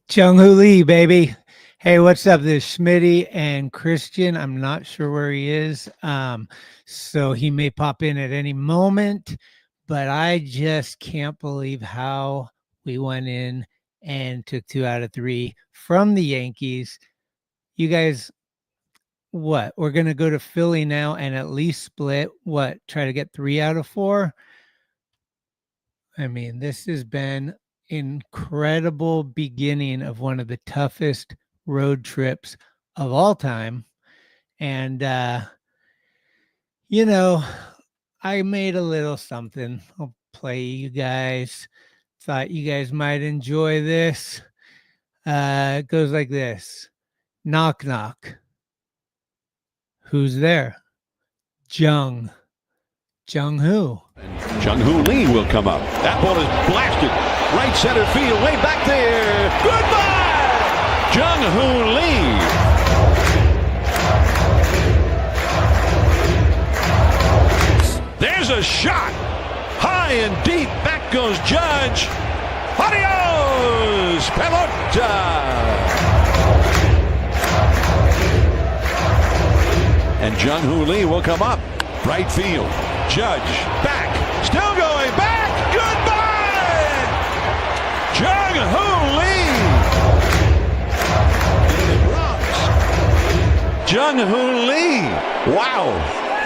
Chung-Hoo Lee, baby. Hey, what's up? This is Schmitty and Christian. I'm not sure where he is. So he may pop in at any moment, but I just can't believe how we went in and took 2 out of 3 from the Yankees. You guys, what? We're going to go to Philly now and at least split, what? Try to get 3 out of 4? I mean, this has been incredible beginning of one of the toughest road trips of all time. And you know, I made a little something. I'll play you guys. Thought you guys might enjoy this. It goes like this. Knock knock. Who's there? Jung. Jung who? Chung-Hoo Lee will come up. That ball is blasted. Right center field, way back there. Goodbye! Chung-Hoo Lee. There's a shot. High and deep. Back goes Judge. Adios! Pelota! And Chung-Hoo Lee will come up. Right field. Judge back, still going back. Goodbye, Chung-Hoo Lee. Chung-Hoo Lee. Wow,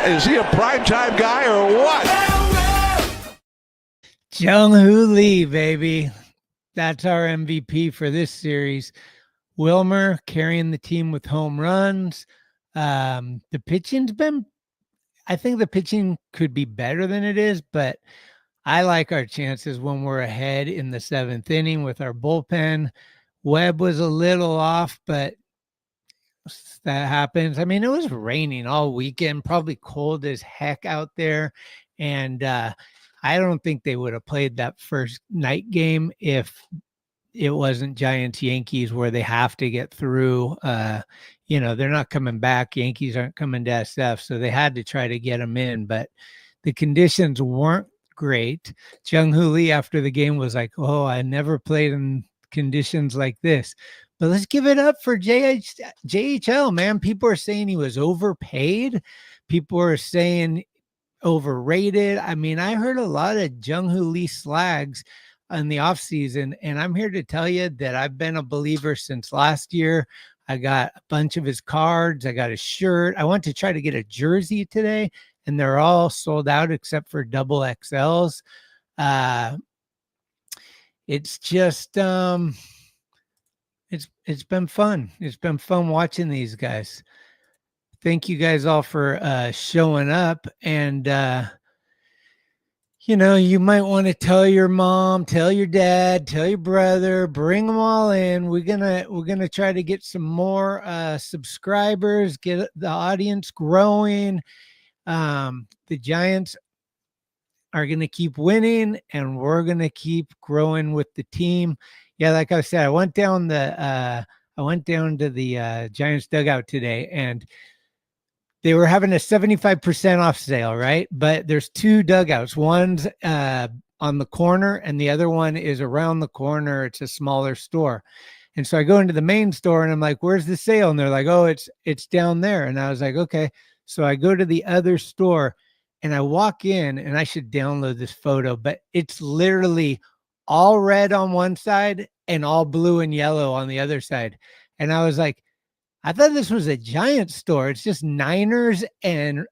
is he a primetime guy or what? Chung-Hoo Lee, baby. That's our MVP for this series. Wilmer carrying the team with home runs. The pitching's been, I think the pitching could be better than it is, but I like our chances when we're ahead in the 7th inning with our bullpen. Webb was a little off, but that happens. I mean, it was raining all weekend, probably cold as heck out there. And I don't think they would have played that first night game if it wasn't Giants Yankees where they have to get through. They're not coming back. Yankees aren't coming to SF, so they had to try to get them in, but the conditions weren't great. Chung-Hoo Lee after the game was like, "Oh, I never played in conditions like this." But let's give it up for JHL, man. People are saying he was overpaid. People are saying overrated. I mean, I heard a lot of Chung-Hoo Lee slags in the offseason, and I'm here to tell you that I've been a believer since last year. I got a bunch of his cards. I got a shirt. I want to try to get a jersey today, and they're all sold out except for double XLs. It's just it's been fun. It's been fun watching these guys. Thank you guys all for showing up. And you might want to tell your mom, tell your dad, tell your brother, bring them all in. We're gonna try to get some more subscribers, get the audience growing. The Giants are gonna keep winning, and we're gonna keep growing with the team. Yeah, like I said, I went down to the Giants dugout today, and they were having a 75% off sale, right? But there's 2 dugouts. One's on the corner, and the other one is around the corner. It's a smaller store. And so I go into the main store, and I'm like, "Where's the sale?" And they're like, "Oh, it's down there." And I was like, "Okay." So I go to the other store, and I walk in, and I should download this photo, but it's literally all red on one side and all blue and yellow on the other side. And I was like, I thought this was a Giants store. It's just Niners and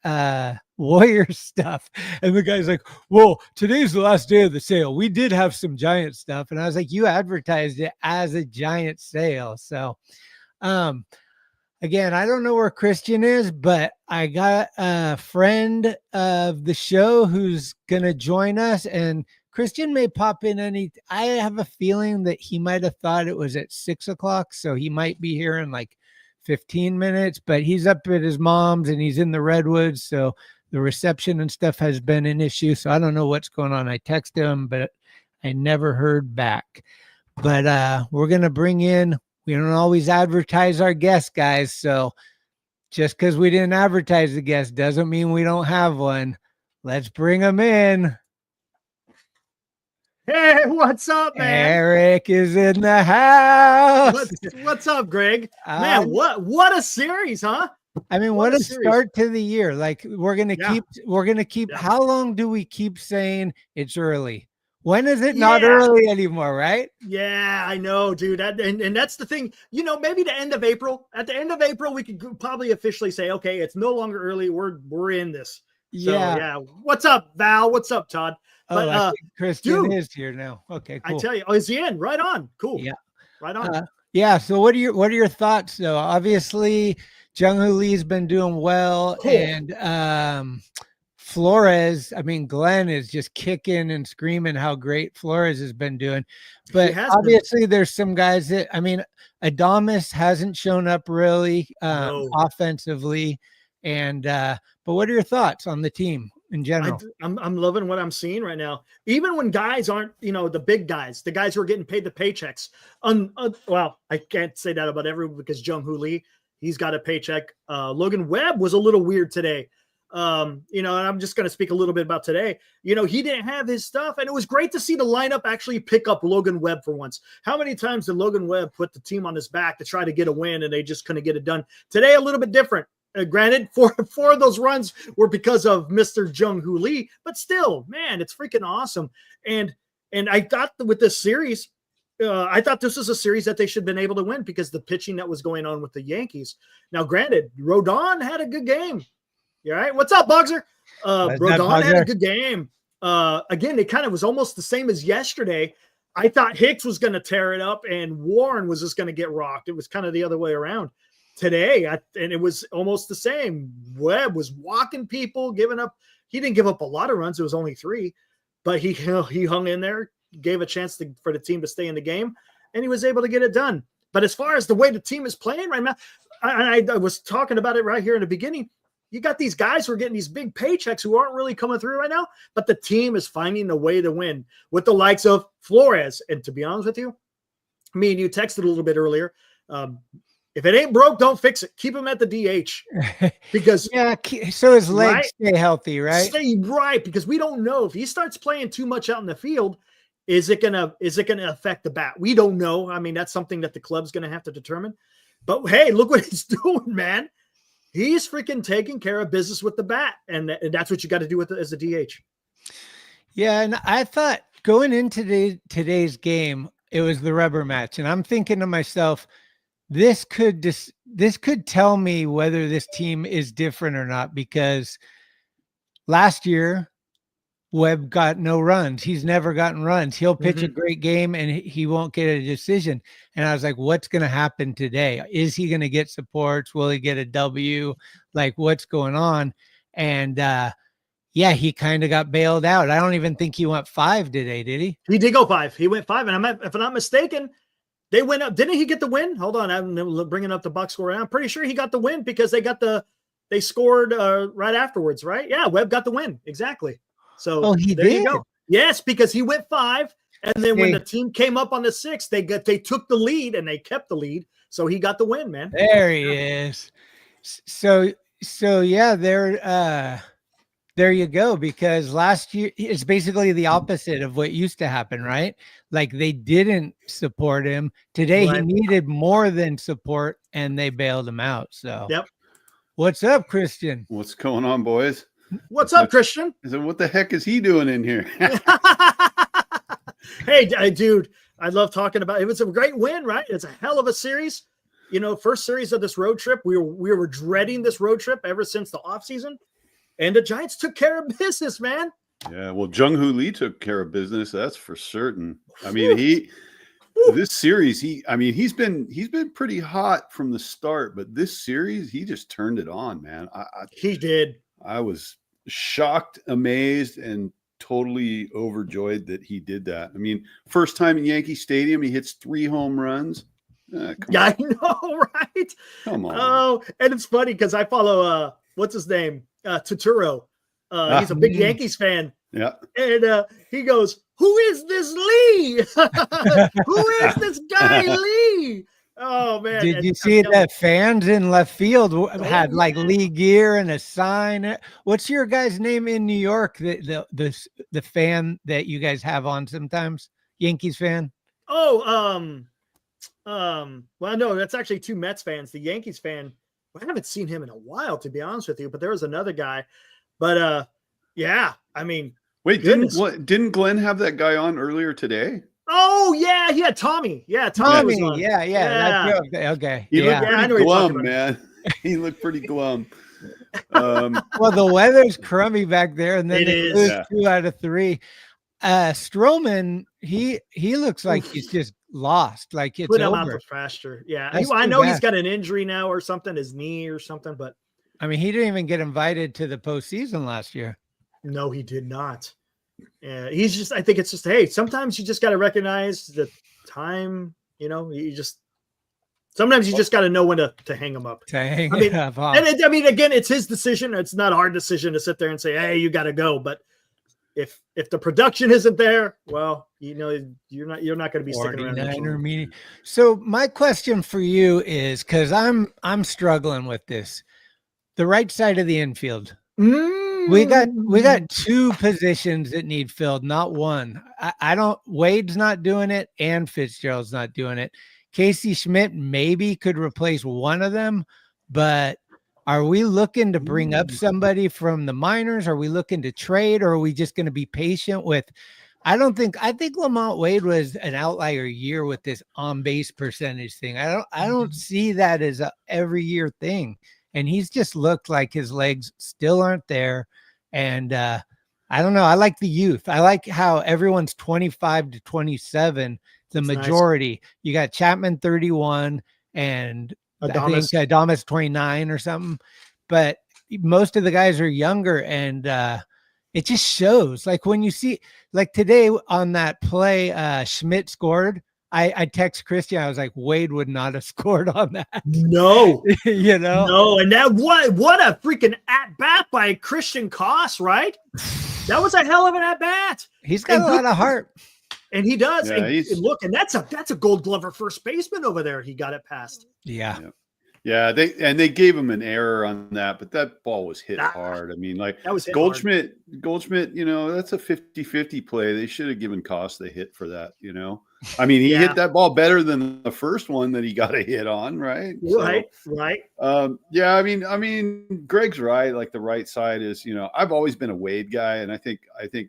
Warriors stuff. And the guy's like, "Well, today's the last day of the sale. We did have some Giant stuff." And I was like, "You advertised it as a Giant sale." So, again, I don't know where Christian is, but I got a friend of the show who's going to join us, and Christian may pop in I have a feeling that he might have thought it was at 6:00. So he might be here in like 15 minutes, but he's up at his mom's and he's in the Redwoods. So the reception and stuff has been an issue. So I don't know what's going on. I texted him, but I never heard back. But we're going to bring in, we don't always advertise our guests, guys. So just because we didn't advertise the guest doesn't mean we don't have one. Let's bring them in. Hey, what's up, man? Eric is in the house. What's up, Greg? Man, what a series, huh? I mean, what a start to the year. Like we're gonna keep. How long do we keep saying it's early? When is it not early anymore, right? Yeah, I know, dude. And that's the thing. Maybe the end of April. At the end of April, we could probably officially say, okay, it's no longer early. We're in this. So, yeah. What's up, Val? What's up, Todd? But I think Christian is here now. Okay, cool. I tell you, is he in? Right on. Cool. Yeah, right on. So what are your thoughts though? Obviously, Jung-Hoo Lee's been doing well, and Flores. I mean, Glenn is just kicking and screaming how great Flores has been doing. But obviously, there's some guys that Adames hasn't shown up really offensively, and but what are your thoughts on the team in general? I'm loving what I'm seeing right now. Even when guys aren't, the big guys, the guys who are getting paid the paychecks. Well, I can't say that about everyone because Jung-Hoo Lee, he's got a paycheck. Logan Webb was a little weird today. And I'm just going to speak a little bit about today. He didn't have his stuff, and it was great to see the lineup actually pick up Logan Webb for once. How many times did Logan Webb put the team on his back to try to get a win, and they just couldn't get it done? Today, a little bit different. Granted, four of those runs were because of Mr. Jung-Hoo Lee, but still, man, it's freaking awesome. And I thought with this series, I thought this was a series that they should have been able to win because the pitching that was going on with the Yankees. Now, granted, Rodon had a good game. You all right? What's up, Boxer? Rodon had a good game. Again, it kind of was almost the same as yesterday. I thought Hicks was going to tear it up and Warren was just going to get rocked. It was kind of the other way around. Today, and it was almost the same. Webb was walking people, giving up. He didn't give up a lot of runs. It was only 3, but he hung in there, gave a chance for the team to stay in the game, and he was able to get it done. But as far as the way the team is playing right now, I was talking about it right here in the beginning. You got these guys who are getting these big paychecks who aren't really coming through right now, but the team is finding a way to win with the likes of Flores. And to be honest with you, me and you texted a little bit earlier. If it ain't broke, don't fix it. Keep him at the DH because so his legs stay healthy, right? Stay right, because we don't know if he starts playing too much out in the field. Is it gonna affect the bat? We don't know. I mean, that's something that the club's gonna have to determine. But hey, look what he's doing, man. He's freaking taking care of business with the bat, and that's what you got to do with it as a DH. Yeah, and I thought going into today's game, it was the rubber match, and I'm thinking to myself, this could tell me whether this team is different or not, because last year Webb got no runs. He's never gotten runs. He'll pitch a great game and he won't get a decision. And I was like, what's going to happen today? Is he going to get supports? Will he get a W? Like, what's going on? And he kind of got bailed out. I don't even think he went 5 today, did he? He did go 5. He went 5. And if I'm not mistaken, they went up. Didn't he get the win? Hold on. I'm bringing up the box score. I'm pretty sure he got the win because they scored right afterwards, right? Yeah, Webb got the win. Exactly. So he there did? You go. Yes, because he went 5. And then when the team came up on the 6th, they took the lead and they kept the lead. So he got the win, man. There he is. So yeah, there you go, because last year it's basically the opposite of what used to happen, right? Like they didn't support him. Today he needed more than support and they bailed him out. So What's up, Christian? What's going on, boys? What's up, Christian? I said, what the heck is he doing in here? Hey, dude, I love talking about it. It was a great win, right? It's a hell of a series. First series of this road trip. We were dreading this road trip ever since the offseason. And the Giants took care of business, man. Yeah, well, Jung-Hoo Lee took care of business. That's for certain. I mean, this series, he's been pretty hot from the start, but this series, he just turned it on, man. He did. I was shocked, amazed, and totally overjoyed that he did that. I mean, first time in Yankee Stadium, he hits 3 home runs. I know, right? Come on. Oh, and it's funny because I follow what's his name? Totoro. He's a big Yankees fan. Yeah. And he goes, "Who is this Lee? Who is this guy Lee?" Oh man! Did And you I'm see telling that fans in left field had like yeah. league gear and a sign? What's your guy's name in New York? The fan that you guys have on sometimes, Yankees fan. Oh, well, no, that's actually two Mets fans. The Yankees fan, I haven't seen him in a while, to be honest with you, but there was another guy. But yeah, I mean, Wait, goodness. didn't Glenn have that guy on earlier today? Oh yeah, yeah, Tommy. Yeah, Tommy was on. Yeah. Yeah. Okay. He looked Yeah, I know pretty what you're talking glum, about. man. He looked pretty glum. Well, the weather's crummy back there, and then It they is. lose Yeah. 2 out of 3. Stroman, he looks like he's just lost, like it's Put him out over. the pasture. Yeah, That's I too know bad. he's got an injury now or something, his knee or something, but I mean, he didn't even get invited to the postseason last year. no, he did not. Yeah, he's just. I think it's just. Hey, sometimes you just got to recognize the time. You know, you just. Sometimes you just got to know when to hang him up. To hang I mean, it up, huh? And I mean, again, it's his decision. It's not our decision to sit there and say, "Hey, you got to go." But if the production isn't there, well, you know, you're not going to be sticking around. 49er meeting. So my question for you is, because I'm struggling with this, the right side of the infield. We got 2 positions that need filled, not one. I don't. Wade's not doing it, and Fitzgerald's not doing it. Casey Schmidt maybe could replace one of them, but are we looking to bring up somebody from the minors? Are we looking to trade, or are we just going to be patient with? I think Lamont Wade was an outlier year with this on base percentage thing. I don't see that as a every year thing. And he's just looked like his legs still aren't there. And I don't know. I like the youth. I like how everyone's 25 to 27. The majority. Nice. You got Chapman 31 and Adames. I think Adames 29 or something. But most of the guys are younger, and it just shows. Like when you see, like today on that play, Schmidt scored. I text Christian. I was like, Wade would not have scored on that. No, you know, no. And that what a freaking at bat by Christian Koss, right? That was a hell of an at bat. He's got a lot of heart, and he does. Yeah, and look, and that's a Gold Glover first baseman over there. He got it past. Yeah. They gave him an error on that, but that ball was hit hard. I mean, like that was Goldschmidt, you know, that's a 50-50 play. They should have given Koss the hit for that, you know. I mean, he hit that ball better than the first one that he got a hit on, right? Right. Yeah, I mean, Greg's right. Like the right side is, you know, I've always been a Wade guy, and I think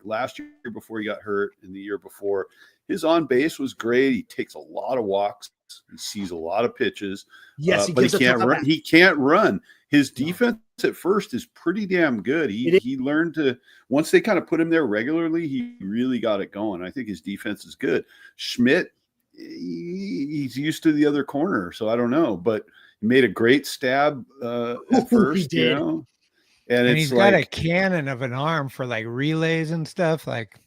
last year before he got hurt and the year before, his on base was great. He takes a lot of walks. He sees a lot of pitches. Yes, but he can't run. He can't run. His defense at first is pretty damn good. He learned to, once they kind of put him there regularly, he really got it going. I think his defense is good. Schmidt, he's used to the other corner, so I don't know, but he made a great stab at first, you know. And he's got a cannon of an arm for like relays and stuff. Like,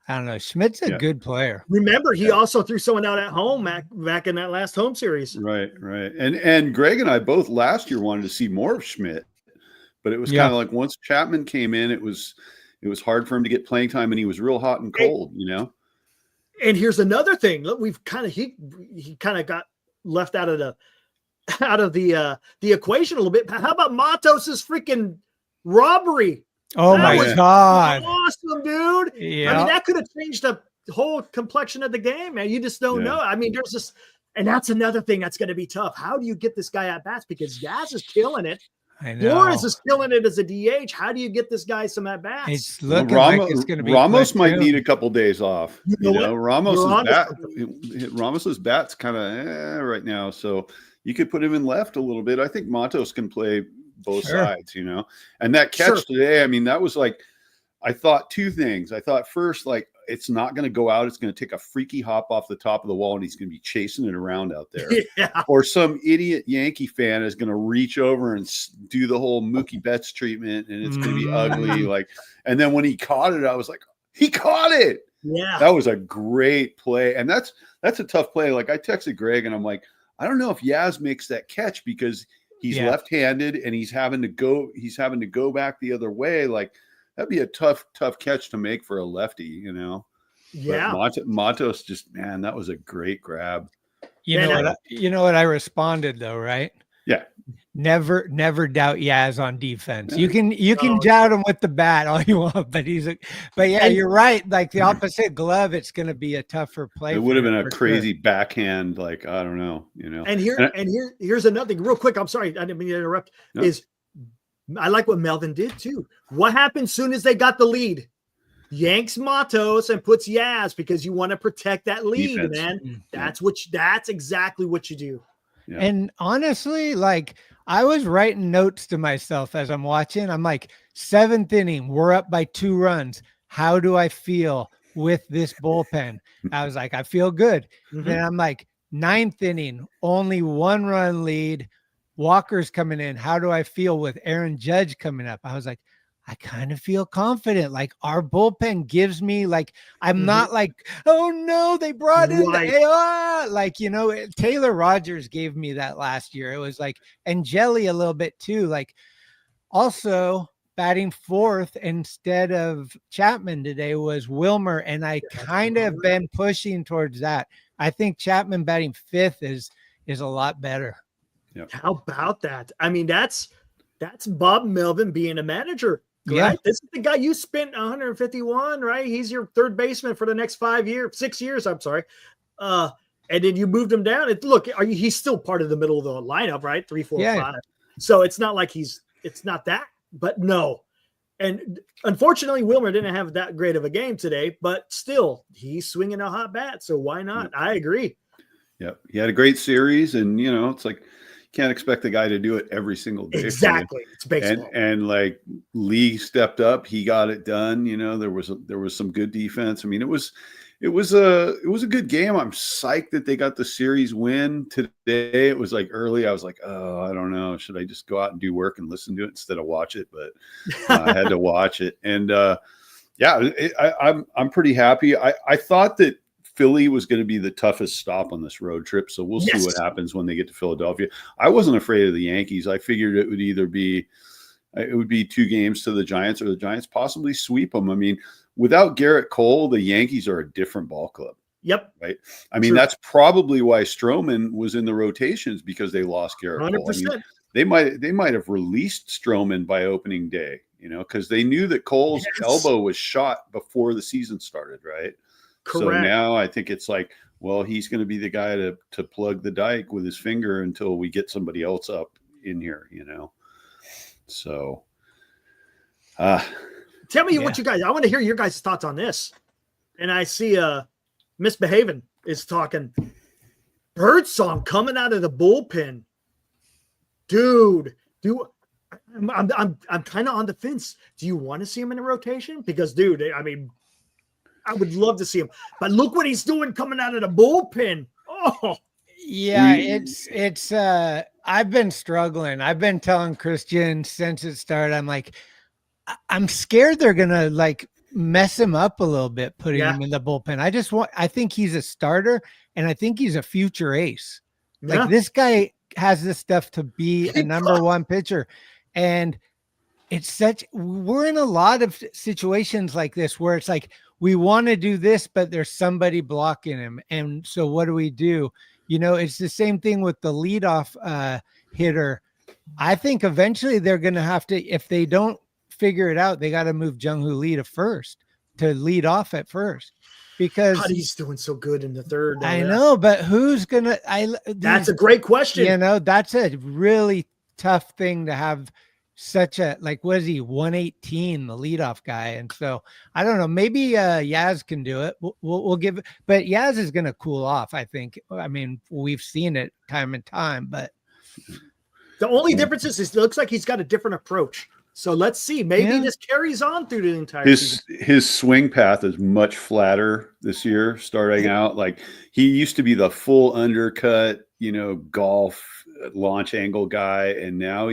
I don't know. Schmidt's a good player. Remember, he also threw someone out at home back in that last home series. Right. And Greg and I both last year wanted to see more of Schmidt, but it was kind of like once Chapman came in, it was hard for him to get playing time, and he was real hot and cold, you know. And here's another thing. Look, we've kind of he kind of got left out of the equation a little bit. How about Matos's freaking robbery? Oh my God. Awesome, dude. Yeah. I mean, that could have changed the whole complexion of the game, man. You just don't know. I mean, there's this, and that's another thing that's going to be tough. How do you get this guy at bats? Because Yaz is killing it. I know. Flores is killing it as a DH. How do you get this guy some at bats? It's looking like it's going to be Ramos might need a couple days off. You know Ramos's bat's kind of right now, so you could put him in left a little bit. I think Matos can play both sides, you know. And that catch today, I mean, that was like, I thought two things. I thought first, like, it's not going to go out. It's going to take a freaky hop off the top of the wall, and he's going to be chasing it around out there. Or some idiot Yankee fan is going to reach over and do the whole Mookie Betts treatment, and it's going to be ugly. Like, and then when he caught it, I was like, he caught it. Yeah, that was a great play, and that's a tough play. Like, I texted Greg, and I'm like, I don't know if Yaz makes that catch because he's left-handed and he's having to go back the other way. Like, that'd be a tough catch to make for a lefty, you know. Yeah. But Matos just, man, that was a great grab. You know what I responded though, right? Yeah. Never doubt Yaz on defense. You can doubt him with the bat all you want, but you're right. Like the opposite glove, it's going to be a tougher play. It would have been a crazy backhand, like I don't know, And here's another thing, real quick. I'm sorry, I didn't mean to interrupt. No. I like what Melvin did too. What happened soon as they got the lead? Yanks Matos and puts Yaz because you want to protect that lead, defense. Man. That's exactly what you do. Yeah. And honestly, like I was writing notes to myself as I'm watching. I'm like, 7th inning, we're up by 2 runs. How do I feel with this bullpen? I was like, I feel good. Mm-hmm. Then I'm like, 9th inning, only 1 run lead. Walker's coming in. How do I feel with Aaron Judge coming up? I was like, I kind of feel confident. Like our bullpen gives me like, I'm not like, oh no, they brought in the AR. Like, Taylor Rogers gave me that last year. It was like, and Jelly a little bit too. Like also batting 4th instead of Chapman today was Wilmer. And I kind of been pushing towards that. I think Chapman batting 5th is a lot better. Yep. How about that? I mean, that's Bob Melvin being a manager. Right? Yeah. This is the guy you spent 151, right? He's your 3rd baseman for the next 6 years. I'm sorry. And then you moved him down. He's still part of the middle of the lineup, right? 3, 4, 5. So it's not like it's not that, but no. And unfortunately, Wilmer didn't have that great of a game today, but still he's swinging a hot bat. So why not? Yep. I agree. Yeah. He had a great series and it's like, can't expect the guy to do it every single day. Exactly. It's baseball. And like Lee stepped up, he got it done. There was some good defense. I mean, it was a good game. I'm psyched that they got the series win today. It was like early. I was like, oh, I don't know. Should I just go out and do work and listen to it instead of watch it? But I had to watch it. And I'm pretty happy. I thought that Philly was going to be the toughest stop on this road trip. So we'll see what happens when they get to Philadelphia. I wasn't afraid of the Yankees. I figured it would either be 2 games to the Giants or the Giants possibly sweep them. I mean, without Garrett Cole, the Yankees are a different ball club. Yep. Right. I mean, that's probably why Stroman was in the rotations because they lost Garrett 100%. Cole. I mean, they might have released Stroman by opening day, because they knew that Cole's elbow was shot before the season started. Right. Correct. So now I think it's like, well, he's going to be the guy to plug the dike with his finger until we get somebody else up in here, So, tell me what you guys. I want to hear your guys' thoughts on this. And I see Misbehaving is talking Birdsong coming out of the bullpen, dude. I'm kind of on the fence. Do you want to see him in a rotation? Because, dude, I mean. I would love to see him, but look what he's doing coming out of the bullpen. Oh, yeah, it's I've been struggling. I've been telling Christian since it started. I'm like, I'm scared they're gonna like mess him up a little bit, putting him in the bullpen. I think he's a starter, and I think he's a future ace. Like this guy has this stuff to be a number 1 pitcher, and we're in a lot of situations like this where it's like, we want to do this, but there's somebody blocking him. And so what do we do? It's the same thing with the leadoff hitter. I think eventually they're going to have to, if they don't figure it out, they got to move Jung-Hoo Lee to lead off at first. Because he's doing so good in the 3rd. I know, but who's going to, that's a great question. That's a really tough thing to have. Such a, like, what is he, 118, the leadoff guy? And so I don't know, maybe Yaz can do it. We'll give it, but Yaz is going to cool off, I think. I mean, we've seen it time and time, but the only difference is it looks like he's got a different approach. So let's see. Maybe this carries on through the entire season. His swing path is much flatter this year, starting out. Like he used to be the full undercut, golf launch angle guy, and now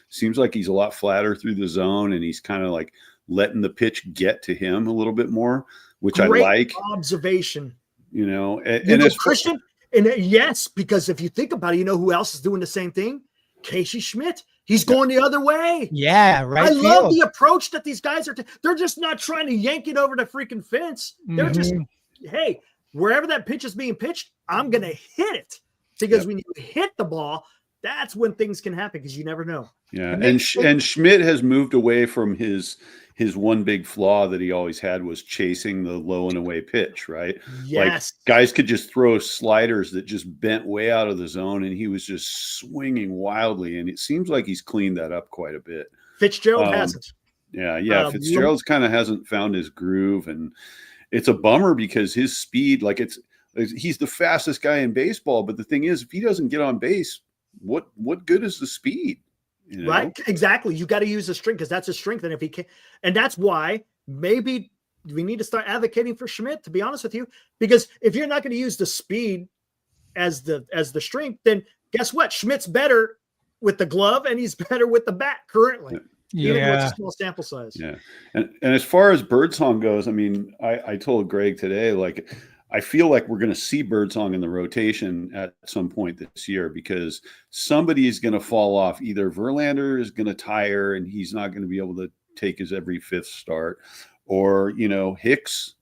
seems like he's a lot flatter through the zone, and he's kind of like letting the pitch get to him a little bit more, which Great I like. Observation. And Christian, and yes, because if you think about it, who else is doing the same thing? Casey Schmidt. He's going the other way. Yeah, right. I love the approach that these guys are. They're just not trying to yank it over the freaking fence. They're just, hey, wherever that pitch is being pitched, I'm gonna hit it. because when you hit the ball, that's when things can happen because you never know. Yeah, and Schmidt has moved away from his one big flaw that he always had was chasing the low and away pitch, right? Yes. Like guys could just throw sliders that just bent way out of the zone, and he was just swinging wildly. And it seems like he's cleaned that up quite a bit. Fitzgerald hasn't. Yeah. Fitzgerald's kind of hasn't found his groove, and it's a bummer because his speed, like he's the fastest guy in baseball. But the thing is, if he doesn't get on base, what good is the speed? You know? Right, exactly. You got to use the strength because that's his strength, and if he can, and that's why maybe we need to start advocating for Schmidt. To be honest with you, because if you're not going to use the speed as the strength, then guess what? Schmidt's better with the glove, and he's better with the bat currently. Even with a small sample size. Yeah, and as far as Birdsong goes, I mean, I told Greg today, like, I feel like we're going to see Birdsong in the rotation at some point this year because somebody is going to fall off. Either Verlander is going to tire and he's not going to be able to take his every fifth start, or, Hicks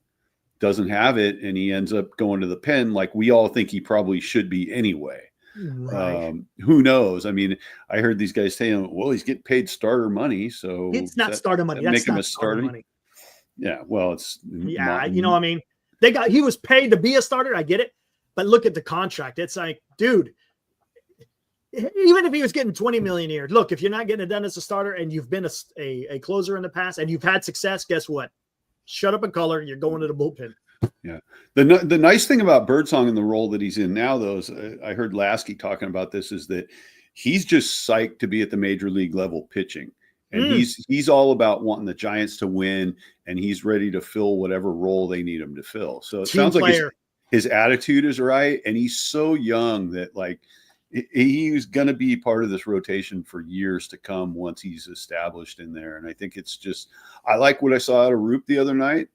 doesn't have it and he ends up going to the pen like we all think he probably should be anyway. Right. Who knows? I mean, I heard these guys saying, well, he's getting paid starter money. So it's not starter money. That's make him not a starter money. Yeah. Well, it's I mean, he was paid to be a starter. I get it. But look at the contract. It's like, dude, even if he was getting $20 million a year, look, if you're not getting it done as a starter and you've been a closer in the past and you've had success, guess what? Shut up and color. You're going to the bullpen. Yeah. The nice thing about Birdsong in the role that he's in now, though, is I heard Lasky talking about this, is that he's just psyched to be at the major league level pitching. And he's all about wanting the Giants to win, and he's ready to fill whatever role they need him to fill. So it sounds like his attitude is right, and he's so young that, like, he's going to be part of this rotation for years to come once he's established in there. And I think it's just – I like what I saw out of Roop the other night.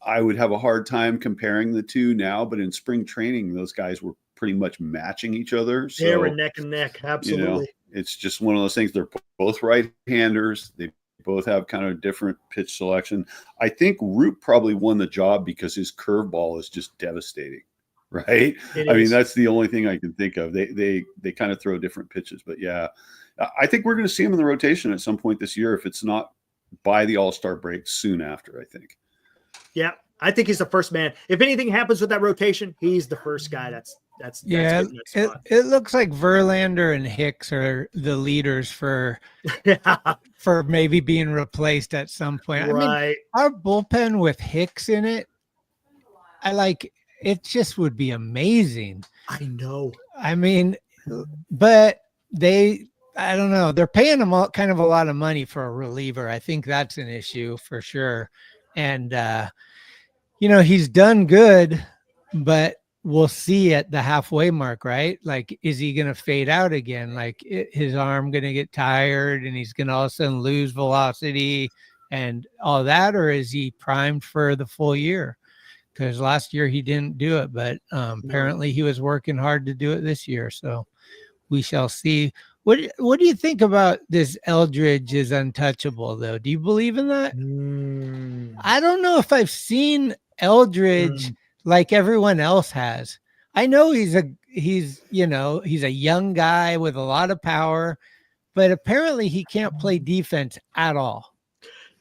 I would have a hard time comparing the two now, but in spring training, those guys were pretty much matching each other. So, they were neck and neck, absolutely. It's just one of those things. They're both right-handers. They both have kind of different pitch selection. I think Root probably won the job because his curveball is just devastating, right? I mean, that's the only thing I can think of. They kind of throw different pitches, but yeah, I think we're going to see him in the rotation at some point this year, if it's not by the All-Star break, soon after, I think. Yeah, I think he's the first man. If anything happens with that rotation, he's the first guy. That's it looks like Verlander and Hicks are the leaders for maybe being replaced at some point. Right. I mean, our bullpen with Hicks in it, it just would be amazing. I know. I mean, but I don't know. They're paying him kind of a lot of money for a reliever. I think that's an issue for sure. And, he's done good, but we'll see at the halfway mark, right? Like, is he going to fade out again? Like, his arm going to get tired and he's going to all of a sudden lose velocity and all that? Or is he primed for the full year? Because last year he didn't do it, but apparently he was working hard to do it this year. So we shall see. What do you think about this Eldridge is untouchable, though? Do you believe in that? I don't know if I've seen Eldridge like everyone else has. I know he's a young guy with a lot of power, but apparently he can't play defense at all.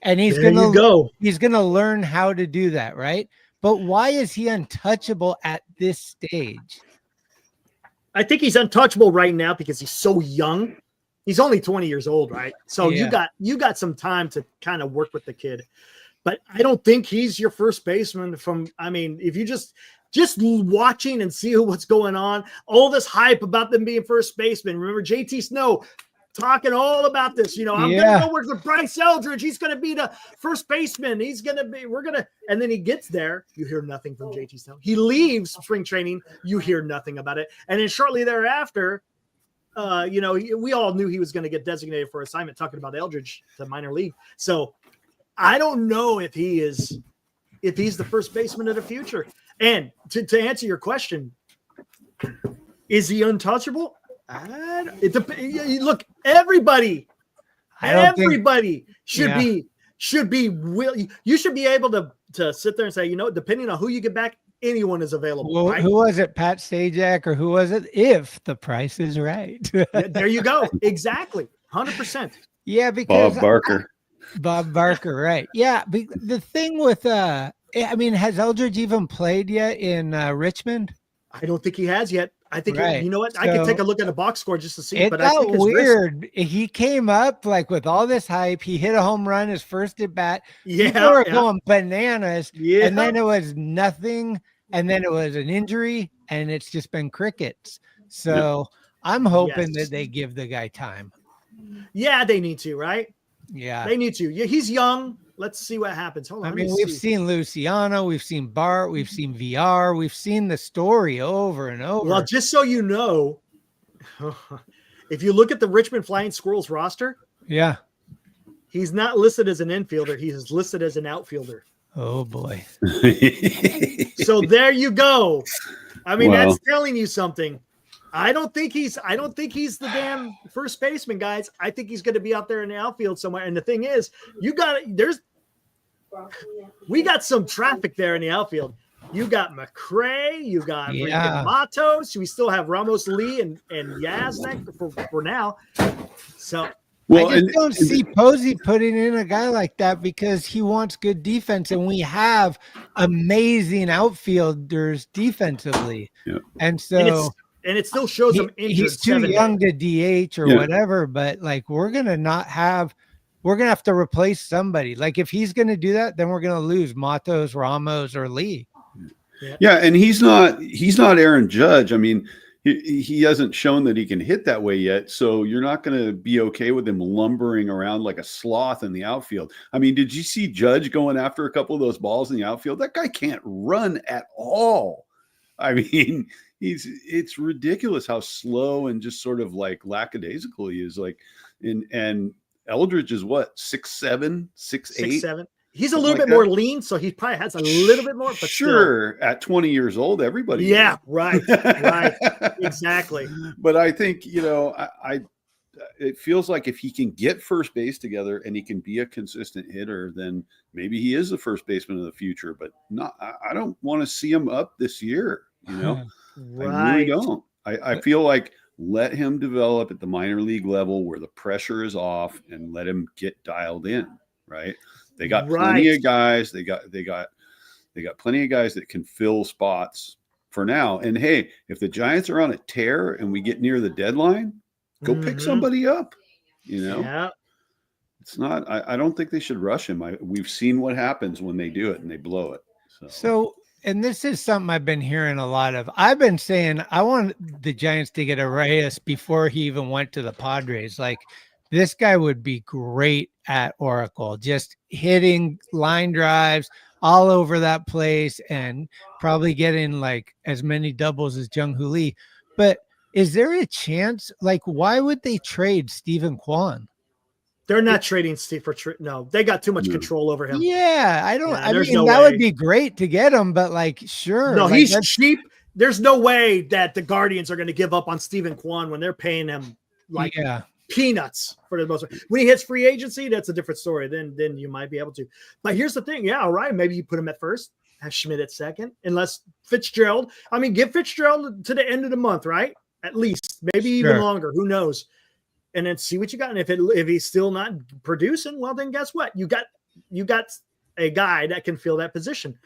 And he's going to learn how to do that, right? But why is he untouchable at this stage? I think he's untouchable right now because he's so young. He's only 20 years old, right? So you got some time to kind of work with the kid. But I don't think he's your first baseman if you just watching and see what's going on, all this hype about them being first baseman. Remember JT Snow talking all about this, I'm going to go work with Bryce Eldridge. He's going to be the first baseman. And then he gets there. You hear nothing from JT Snow. He leaves spring training. You hear nothing about it. And then shortly thereafter, we all knew he was going to get designated for assignment, talking about Eldridge to minor league. So I don't know if he's the first baseman of the future. And to answer your question, is he untouchable? Look, everybody should be you should be able to sit there and say, depending on who you get back, anyone is available. Well, right? who was it? Pat Sajak, or who was it? If the price is right. Yeah, there you go. Exactly. 100%. Yeah, because Bob Barker. Bob Barker, right? Yeah, the thing with I mean, has Eldridge even played yet in Richmond? I don't think he has yet. I think Right. you know what? I can take a look at a box score just to see. It But I got think his wrist, weird. He came up like with all this hype. He hit a home run his first at bat. People were going bananas. Yeah. And then it was nothing. And then it was an injury, and it's just been crickets. So I'm hoping that they give the guy time. Yeah, they need to, right? Yeah. They need to. Yeah, he's young. Let's see what happens. Hold on. I mean, we've seen Luciano, we've seen Bart, we've seen VR, we've seen the story over and over. Well, just so you know, if you look at the Richmond Flying Squirrels roster, yeah, he's not listed as an infielder. He is listed as an outfielder. Oh boy. So there you go. I mean, that's telling you something. I don't think he's the damn first baseman, guys. I think he's going to be out there in the outfield somewhere. And the thing is, we got some traffic there in the outfield. You got McCray, you got Matos. We still have Ramos Lee and Yaznek for now. So I just don't see Posey putting in a guy like that because he wants good defense, and we have amazing outfielders defensively. Yeah. And so and it still shows him injured. He's too young to DH or whatever, but like we're gonna have to replace somebody. Like if he's gonna do that, then we're gonna lose Matos, Ramos, or Lee. Yeah, and he's not Aaron Judge. I mean, he hasn't shown that he can hit that way yet. So you're not going to be okay with him lumbering around like a sloth in the outfield. I mean, did you see Judge going after a couple of those balls in the outfield? That guy can't run at all. I mean, it's ridiculous how slow and just sort of like lackadaisical he is. Like, and Eldridge is what, 6'7", 6'8"? 6'7". He's a little bit more lean, so he probably has a little bit more. But sure, at 20 years old, everybody. Yeah, right, exactly. But I think it feels like if he can get first base together and he can be a consistent hitter, then maybe he is the first baseman of the future. But I don't want to see him up this year. You know, I really don't. I feel like let him develop at the minor league level where the pressure is off, and let him get dialed in. Right. They got plenty of guys. They got plenty of guys that can fill spots for now. And hey, if the Giants are on a tear and we get near the deadline, go pick somebody up. You know, it's not. I don't think they should rush him. We've seen what happens when they do it and they blow it. So, and this is something I've been hearing a lot of. I've been saying I want the Giants to get Arias before he even went to the Padres. Like, this guy would be great at Oracle, just hitting line drives all over that place and probably getting like as many doubles as Jung-Hoo Lee. But is there a chance? Like, why would they trade Stephen Kwan? They're not trading Steve for no. They got too much control over him. Yeah, I mean, that would be great to get him, but like, sure. No, like, he's cheap. There's no way that the Guardians are going to give up on Stephen Kwan when they're paying him like peanuts for the most part. When he hits free agency, that's a different story. Then you might be able to. But here's the thing. Yeah, all right. Maybe you put him at first, have Schmidt at second, unless Fitzgerald. I mean, give Fitzgerald to the end of the month, right? At least, maybe even longer. Who knows? And then see what you got. And if he's still not producing, well, then guess what? You got a guy that can fill that position.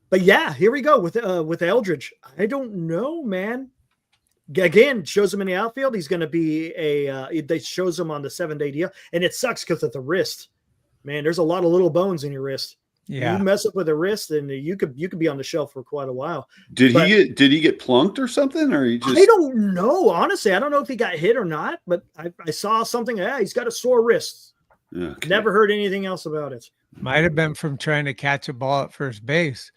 But yeah, here we go with Eldridge. I don't know, man. Again, shows him in the outfield. He's going to be they shows him on the 7-day deal, and it sucks because of the wrist. Man, there's a lot of little bones in your wrist. Yeah, you mess up with a wrist, and you could be on the shelf for quite a while. Did he get plunked or something, or he just? I don't know. Honestly, I don't know if he got hit or not, but I saw something. Yeah, he's got a sore wrist. Okay. Never heard anything else about it. Might have been from trying to catch a ball at first base.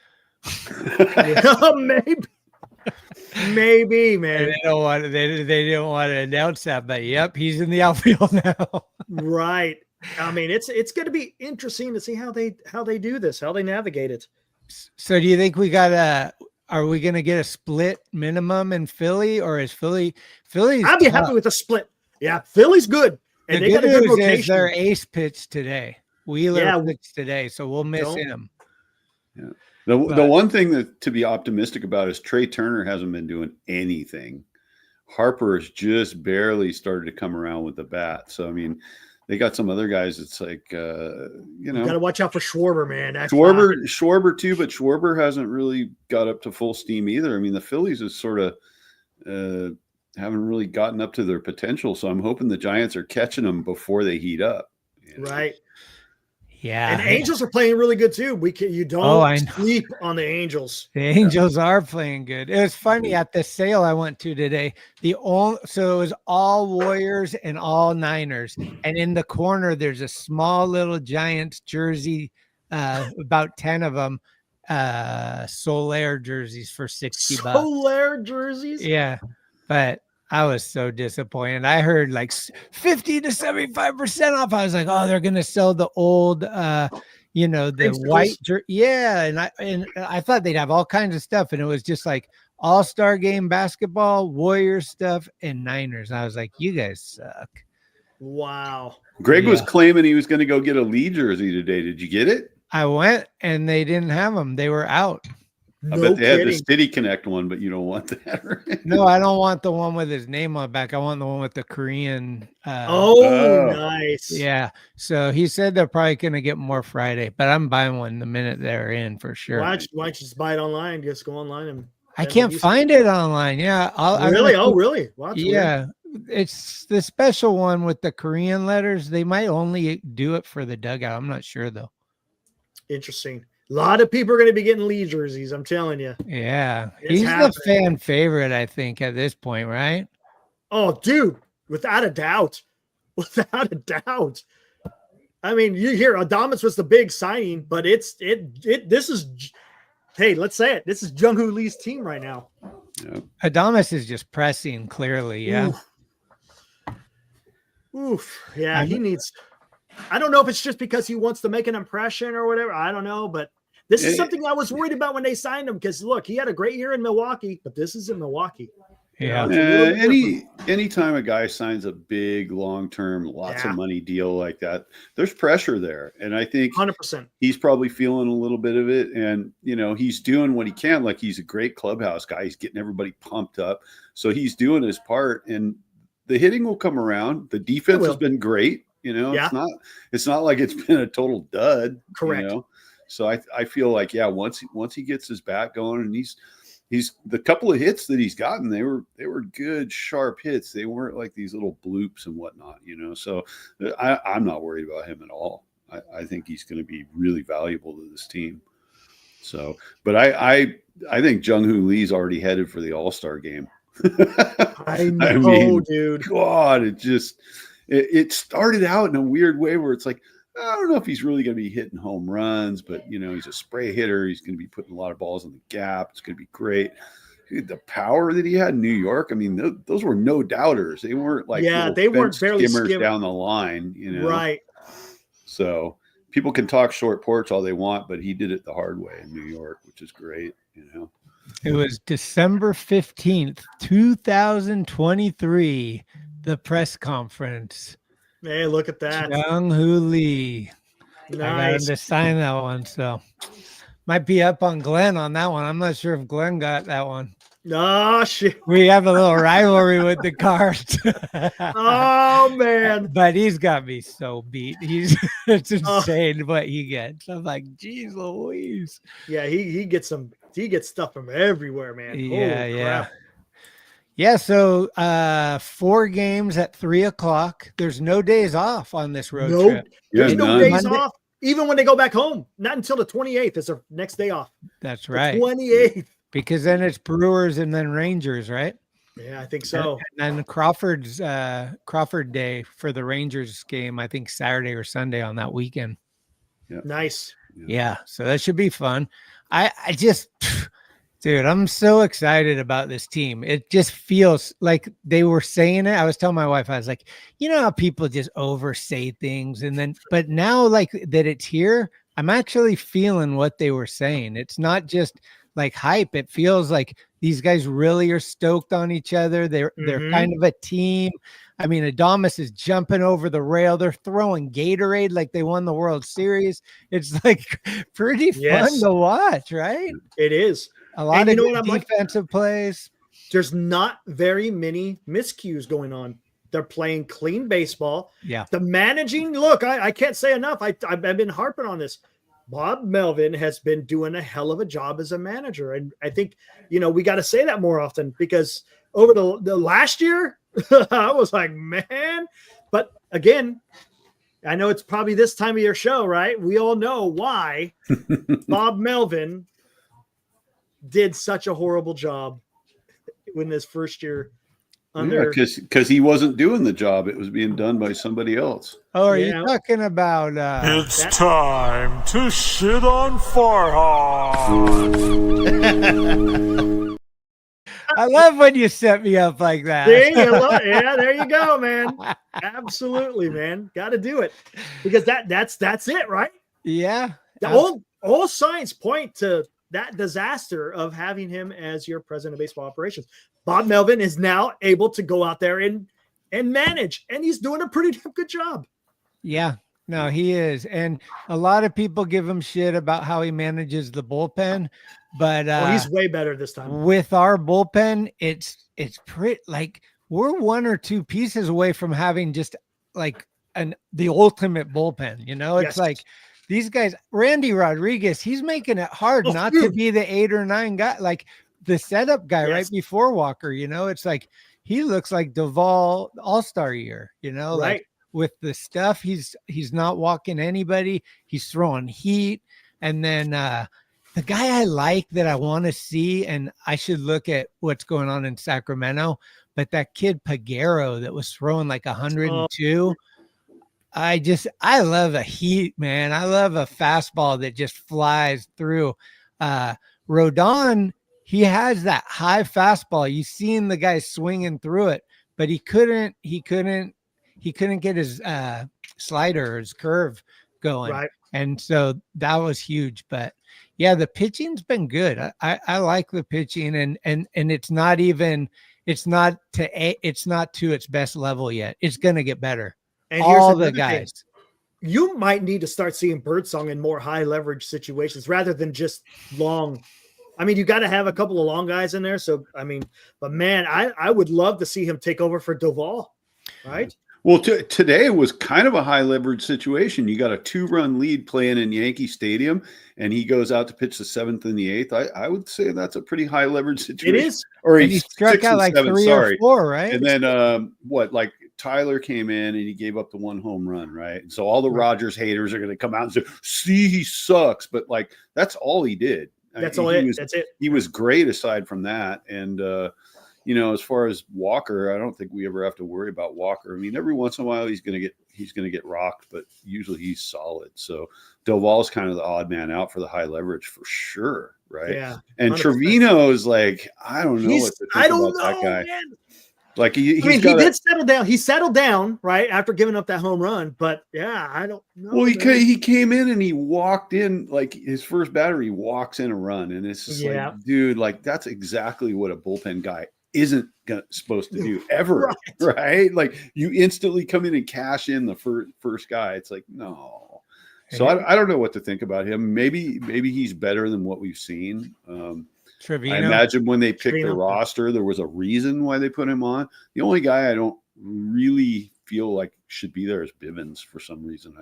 Maybe, man. They don't want to announce that, but yep, he's in the outfield now. Right. I mean, it's going to be interesting to see how they do this, how they navigate it. So, do you think are we going to get a split minimum in Philly, or is Philly's? I'd be happy with a split. Yeah, Philly's good, and they got a good rotation. Is their ace pitch today. Wheeler pitched today, so we'll miss him. Yeah. The But- one thing that to be optimistic about is Trey Turner hasn't been doing anything. Harper has just barely started to come around with the bat. So, I mean, they got some other guys. It's like, you got to watch out for Schwarber, man. Schwarber too, but Schwarber hasn't really got up to full steam either. I mean, the Phillies is sort of haven't really gotten up to their potential. So I'm hoping the Giants are catching them before they heat up. Right. Yeah. And Angels are playing really good too. You don't sleep on the Angels. The Angels are playing good. It was funny at the sale I went to today. So it was all Warriors and all Niners. And in the corner, there's a small little Giants jersey, about 10 of them, Soler jerseys for $60. Soler jerseys? Yeah. But I was so disappointed. I heard like 50 to 75% off. I was like, oh, they're going to sell the old, the white jersey. Yeah. And I thought they'd have all kinds of stuff. And it was just like All-Star Game basketball, Warriors stuff, and Niners. I was like, you guys suck. Wow. Greg was claiming he was going to go get a Lee jersey today. Did you get it? I went and they didn't have them. They were out. I bet they had the City Connect one, but you don't want that, right? No, I don't want the one with his name on the back. I want the one with the Korean. Nice. Yeah. So he said they're probably going to get more Friday, but I'm buying one the minute they're in for sure. Why don't you just buy it online? Just go online and. I can't find it online. Yeah. Really? Really? Wow, yeah. Weird. It's the special one with the Korean letters. They might only do it for the dugout. I'm not sure though. Interesting. A lot of people are going to be getting Lee jerseys. I'm telling you. Yeah. He's the fan favorite, I think, at this point, right? Oh, dude, without a doubt. Without a doubt. I mean, you hear Adames was the big signing, but this is, hey, let's say it. This is Jung-Hoo Lee's team right now. Yeah. Adames is just pressing clearly. Yeah. Oof. Yeah. He needs, I don't know if it's just because he wants to make an impression or whatever. I don't know, but this is something I was worried about when they signed him because look, he had a great year in Milwaukee, but this is in Milwaukee. Yeah. Anytime a guy signs a big, long-term, lots of money deal like that, there's pressure there. And I think 100%. He's probably feeling a little bit of it. And, he's doing what he can. Like he's a great clubhouse guy. He's getting everybody pumped up. So he's doing his part and the hitting will come around. The defense has been great. It's not like it's been a total dud. Correct. So I feel like, once he gets his bat going and he's the couple of hits that he's gotten, they were good, sharp hits. They weren't like these little bloops and whatnot, so I'm not worried about him at all. I think he's going to be really valuable to this team. So, but I think Jung-Hoo Lee's already headed for the All-Star game. I know, dude. God, it started out in a weird way where it's like, I don't know if he's really going to be hitting home runs, but he's a spray hitter. He's going to be putting a lot of balls in the gap. It's going to be great. Dude, the power that he had in New York, I mean, those were no doubters. They weren't like they weren't barely skimmers down the line, Right. So people can talk short porch all they want, but he did it the hard way in New York, which is great. It was December 15th, 2023, the press conference. Hey, look at that. Jung-Hoo Lee. Nice. I got him to sign that one, so might be up on Glenn on that one. I'm not sure if Glenn got that one. Oh, shit. We have a little rivalry with the Cards. Oh, man. But he's got me so beat. It's insane what he gets. I'm like, geez Louise. Yeah, he gets stuff from everywhere, man. Yeah. Yeah, so 4 games at 3:00. There's no days off on this road trip. There's no days off. Even when they go back home, not until the 28th is their next day off. That's right. 28th. Because then it's Brewers and then Rangers, right? Yeah, I think so. And then Crawford Day for the Rangers game, I think Saturday or Sunday on that weekend. Yeah. Nice. Yeah, so that should be fun. I just... Dude, I'm so excited about this team. It just feels like they were saying it. I was telling my wife, I was like, how people just oversay things. But now like that it's here, I'm actually feeling what they were saying. It's not just like hype. It feels like these guys really are stoked on each other. They're kind of a team. I mean, Adames is jumping over the rail. They're throwing Gatorade like they won the World Series. It's like pretty fun to watch, right? It is. A lot of good defensive plays. There's not very many miscues going on. They're playing clean baseball. Yeah. The managing, look, I can't say enough. I've been harping on this. Bob Melvin has been doing a hell of a job as a manager. And I think, we got to say that more often, because over the last year, I was like, man. But again, I know it's probably this time of your show, right? We all know why Bob Melvin did such a horrible job in this first year. Because he wasn't doing the job. It was being done by somebody else. Oh, are you talking about it's time to shit on Farhan. I love when you set me up like that. Yeah, there you go, man. Absolutely, man. Got to do it, because that's it, right? Yeah. All signs point to that disaster of having him as your president of baseball operations. Bob Melvin is now able to go out there and manage, and he's doing a pretty good job. Yeah, no, he is. And a lot of people give him shit about how he manages the bullpen, but he's way better this time. With our bullpen, it's pretty, like, we're one or two pieces away from having just like the ultimate bullpen. It's like these guys, Randy Rodriguez, he's making it hard not to be the 8 or 9 guy, like the setup guy right before Walker. It's like he looks like Duvall all-star year, right. Like with the stuff, he's not walking anybody, he's throwing heat. And then the guy I like that I want to see, and I should look at what's going on in Sacramento, but that kid Peguero that was throwing like 102. I love a heat, man. I love a fastball that just flies through. Rodon, he has that high fastball. You've seen the guy swinging through it, but he couldn't get his slider or his curve going. Right. And so that was huge. But yeah, the pitching's been good. I like the pitching, and it's not to its best level yet. It's going to get better. And all the guys. You might need to start seeing Birdsong in more high leverage situations rather than just long. I mean, you got to have a couple of long guys in there. So, I mean, but man, I would love to see him take over for Duvall, right? Well, today was kind of a high leverage situation. You got a 2-run lead playing in Yankee Stadium, and he goes out to pitch the 7th and the 8th. I would say that's a pretty high leverage situation. It is. Or he struck out like 3 or 4, right? And then like Tyler came in and he gave up the 1 home run, right? And so all the Rogers haters are going to come out and say, "See, he sucks," but like that's all he did. That's it. He was great aside from that, and as far as Walker, I don't think we ever have to worry about Walker. I mean, every once in a while he's going to get rocked, but usually he's solid. So Duvall's kind of the odd man out for the high leverage for sure, right? Yeah. And 100%. Trevino is like, I don't know what to think about that guy. Man. Like he did settle down. He settled down right after giving up that home run, but yeah, I don't know. Well, he came in and he walked in like his first batter. He walks in a run, and it's just like, dude, like that's exactly what a bullpen guy isn't supposed to do ever, right? Like you instantly come in and cash in the first guy. It's like no. So I don't know what to think about him. Maybe he's better than what we've seen. Trevino. I imagine when they picked the roster, there was a reason why they put him on. The only guy I don't really feel like should be there is Bivens for some reason.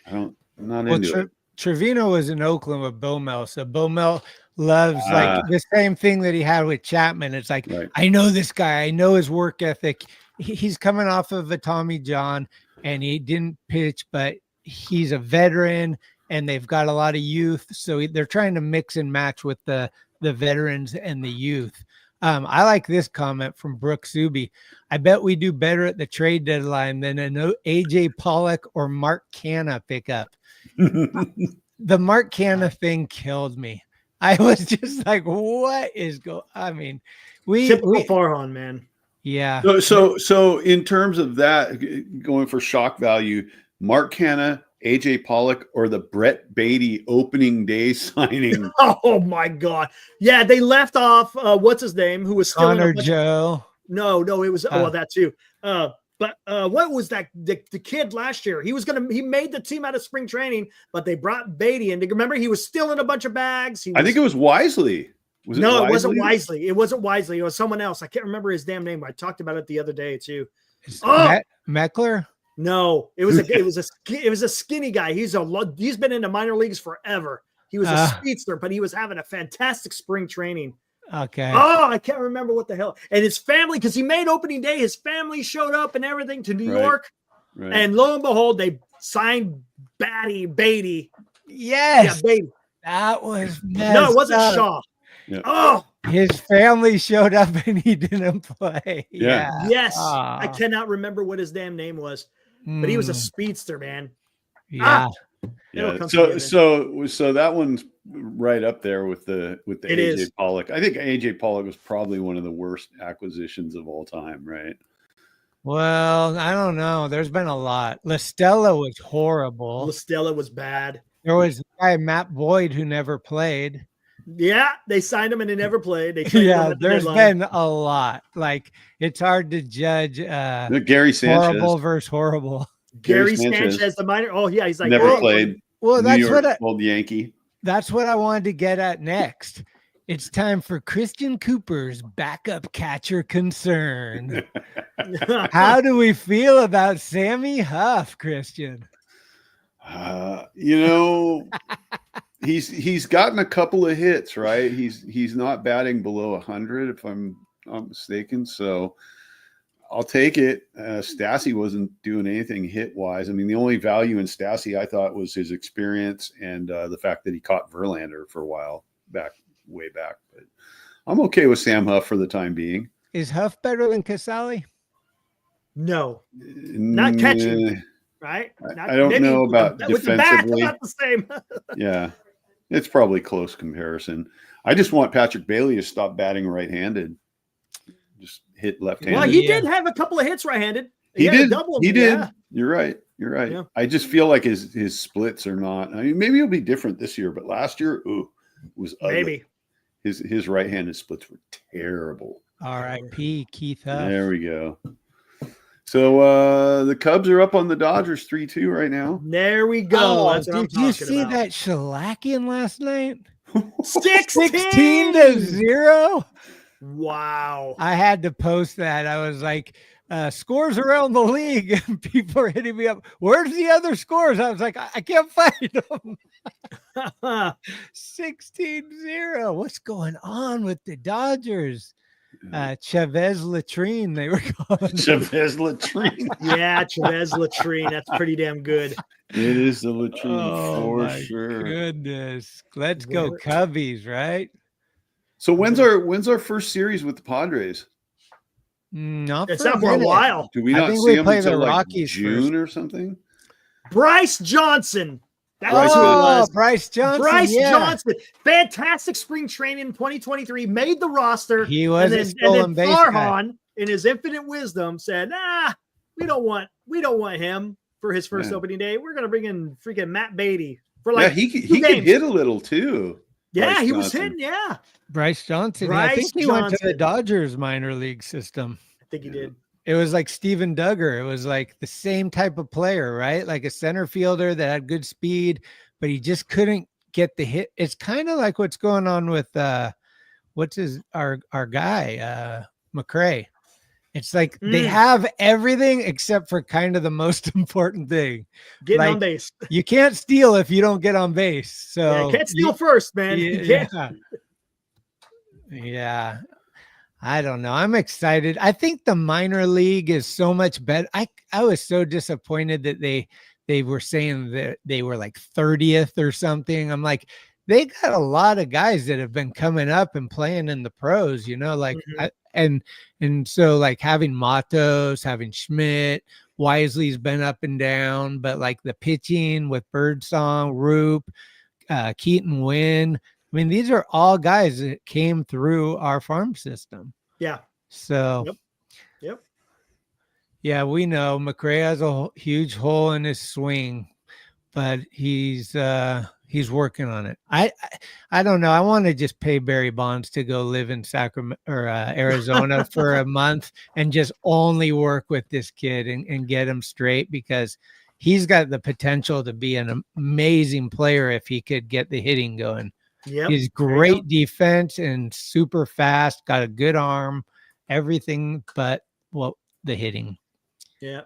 I'm not into it. Trevino was in Oakland with Bomel. So Bomel loves like the same thing that he had with Chapman. It's like, I know this guy. I know his work ethic. He's coming off of a Tommy John and he didn't pitch, but he's a veteran. And they've got a lot of youth, so they're trying to mix and match with the veterans and the youth. I like this comment from Brooke Suby. I bet we do better at the trade deadline than an AJ Pollock or Mark Canha pickup. The Mark Canha thing killed me. I was just like, what is going? I mean, typical Farhan, man. Yeah. So in terms of that, going for shock value, Mark Canha, AJ Pollock, or the Brett Beatty opening day signing. Oh my God. Yeah. They left off, what's his name? Who was still Connor Joe. No, it was, that too. But what was that? The kid last year, he made the team out of spring training, but they brought Beatty in. Remember, he was still in a bunch of bags. I think it was Wisely. Was it no, Wisely? it wasn't Wisely. It wasn't Wisely. It was someone else. I can't remember his damn name. I talked about it the other day too. Meckler? No, it was a skinny guy. He's been in the minor leagues forever. He was a speedster, but he was having a fantastic spring training. Okay. Oh, I can't remember what the hell. And his family, because he made opening day, his family showed up and everything to New York. Right. And lo and behold, they signed Beatty. Yes. Yeah, Beatty. That was no, it wasn't Shaw. Yeah. Oh, his family showed up and he didn't play. Yeah. Yes. I cannot remember what his damn name was, but he was a speedster, man. Yeah. Yeah. So that one's right up there with the AJ Pollock. I think AJ Pollock was probably one of the worst acquisitions of all time, right? Well, I don't know. There's been a lot. La Stella was horrible. La Stella was bad. There was the guy Matt Boyd who never played. Yeah, they signed him and he never played. There's been a lot. Like, it's hard to judge Gary Sanchez. Horrible versus horrible. Gary Sanchez, the minor. Oh, yeah, he's like never played. Well, that's what old Yankee. That's what I wanted to get at next. It's time for Christian Cooper's backup catcher concern. How do we feel about Sammy Huff, Christian? He's gotten a couple of hits, right? He's not batting below 100, if I'm not mistaken. So I'll take it. Stassi wasn't doing anything hit-wise. I mean, the only value in Stassi, I thought, was his experience and the fact that he caught Verlander for a while way back. But I'm okay with Sam Huff for the time being. Is Huff better than Casali? No. Not catching, right? I don't know about defensively. With the bat, not the same. Yeah. It's probably close comparison. I just want Patrick Bailey to stop batting right-handed. Just hit left-handed. Well, he did have a couple of hits right-handed. He did. Double. He did. Yeah. You're right. Yeah. I just feel like his splits are not. I mean, maybe it'll be different this year, but last year, it was ugly. Maybe. His right-handed splits were terrible. R.I.P. Keith Huff. There we go. So the Cubs are up on the Dodgers 3-2 right now. There we go. Oh, did you see that shellacking last night? 16-0. Wow. I had to post that. I was like, scores around the league, and people are hitting me up. Where's the other scores? I was like, I can't find them. 16-0. What's going on with the Dodgers? Chavez Latrine, they were calling Chavez Latrine. Yeah, Chavez Latrine. That's pretty damn good. It is the Latrine for sure. Goodness. Let's go Cubbies, right? So when's our first series with the Padres? It's not for a while. Do we not see them until like June or something? Bryce Johnson. Bryce Johnson. Bryce Johnson. Fantastic spring training in 2023. Made the roster. He was a stolen base guy. Farhan, in his infinite wisdom, said, we don't want him for his first opening day. We're gonna bring in freaking Matt Beatty for like he could hit a little too. Yeah, he was hitting. Yeah, Bryce Johnson. I think he went to the Dodgers minor league system. I think he did. It was like Steven Duggar. It was like the same type of player, right? Like a center fielder that had good speed, but he just couldn't get the hit. It's kind of like what's going on with our guy, McRae. It's like they have everything except for kind of the most important thing. Getting on base. You can't steal if you don't get on base. So you can't steal first, man. Yeah. I don't know. I'm excited. I think the minor league is so much better. I was so disappointed that they were saying that they were like 30th or something. I'm like, they got a lot of guys that have been coming up and playing in the pros, like, and so like having Matos, having Schmidt, Wisely's been up and down, but like the pitching with Birdsong, Roop, Keaton Wynn. I mean, these are all guys that came through our farm system. Yeah. So, Yep. Yeah, we know McRae has a huge hole in his swing, but he's He's working on it. I don't know. I want to just pay Barry Bonds to go live in Sacramento or Arizona for a month and just only work with this kid and get him straight, because he's got the potential to be an amazing player if he could get the hitting going. Yep. He's great defense and super fast, got a good arm, everything but the hitting. Yeah.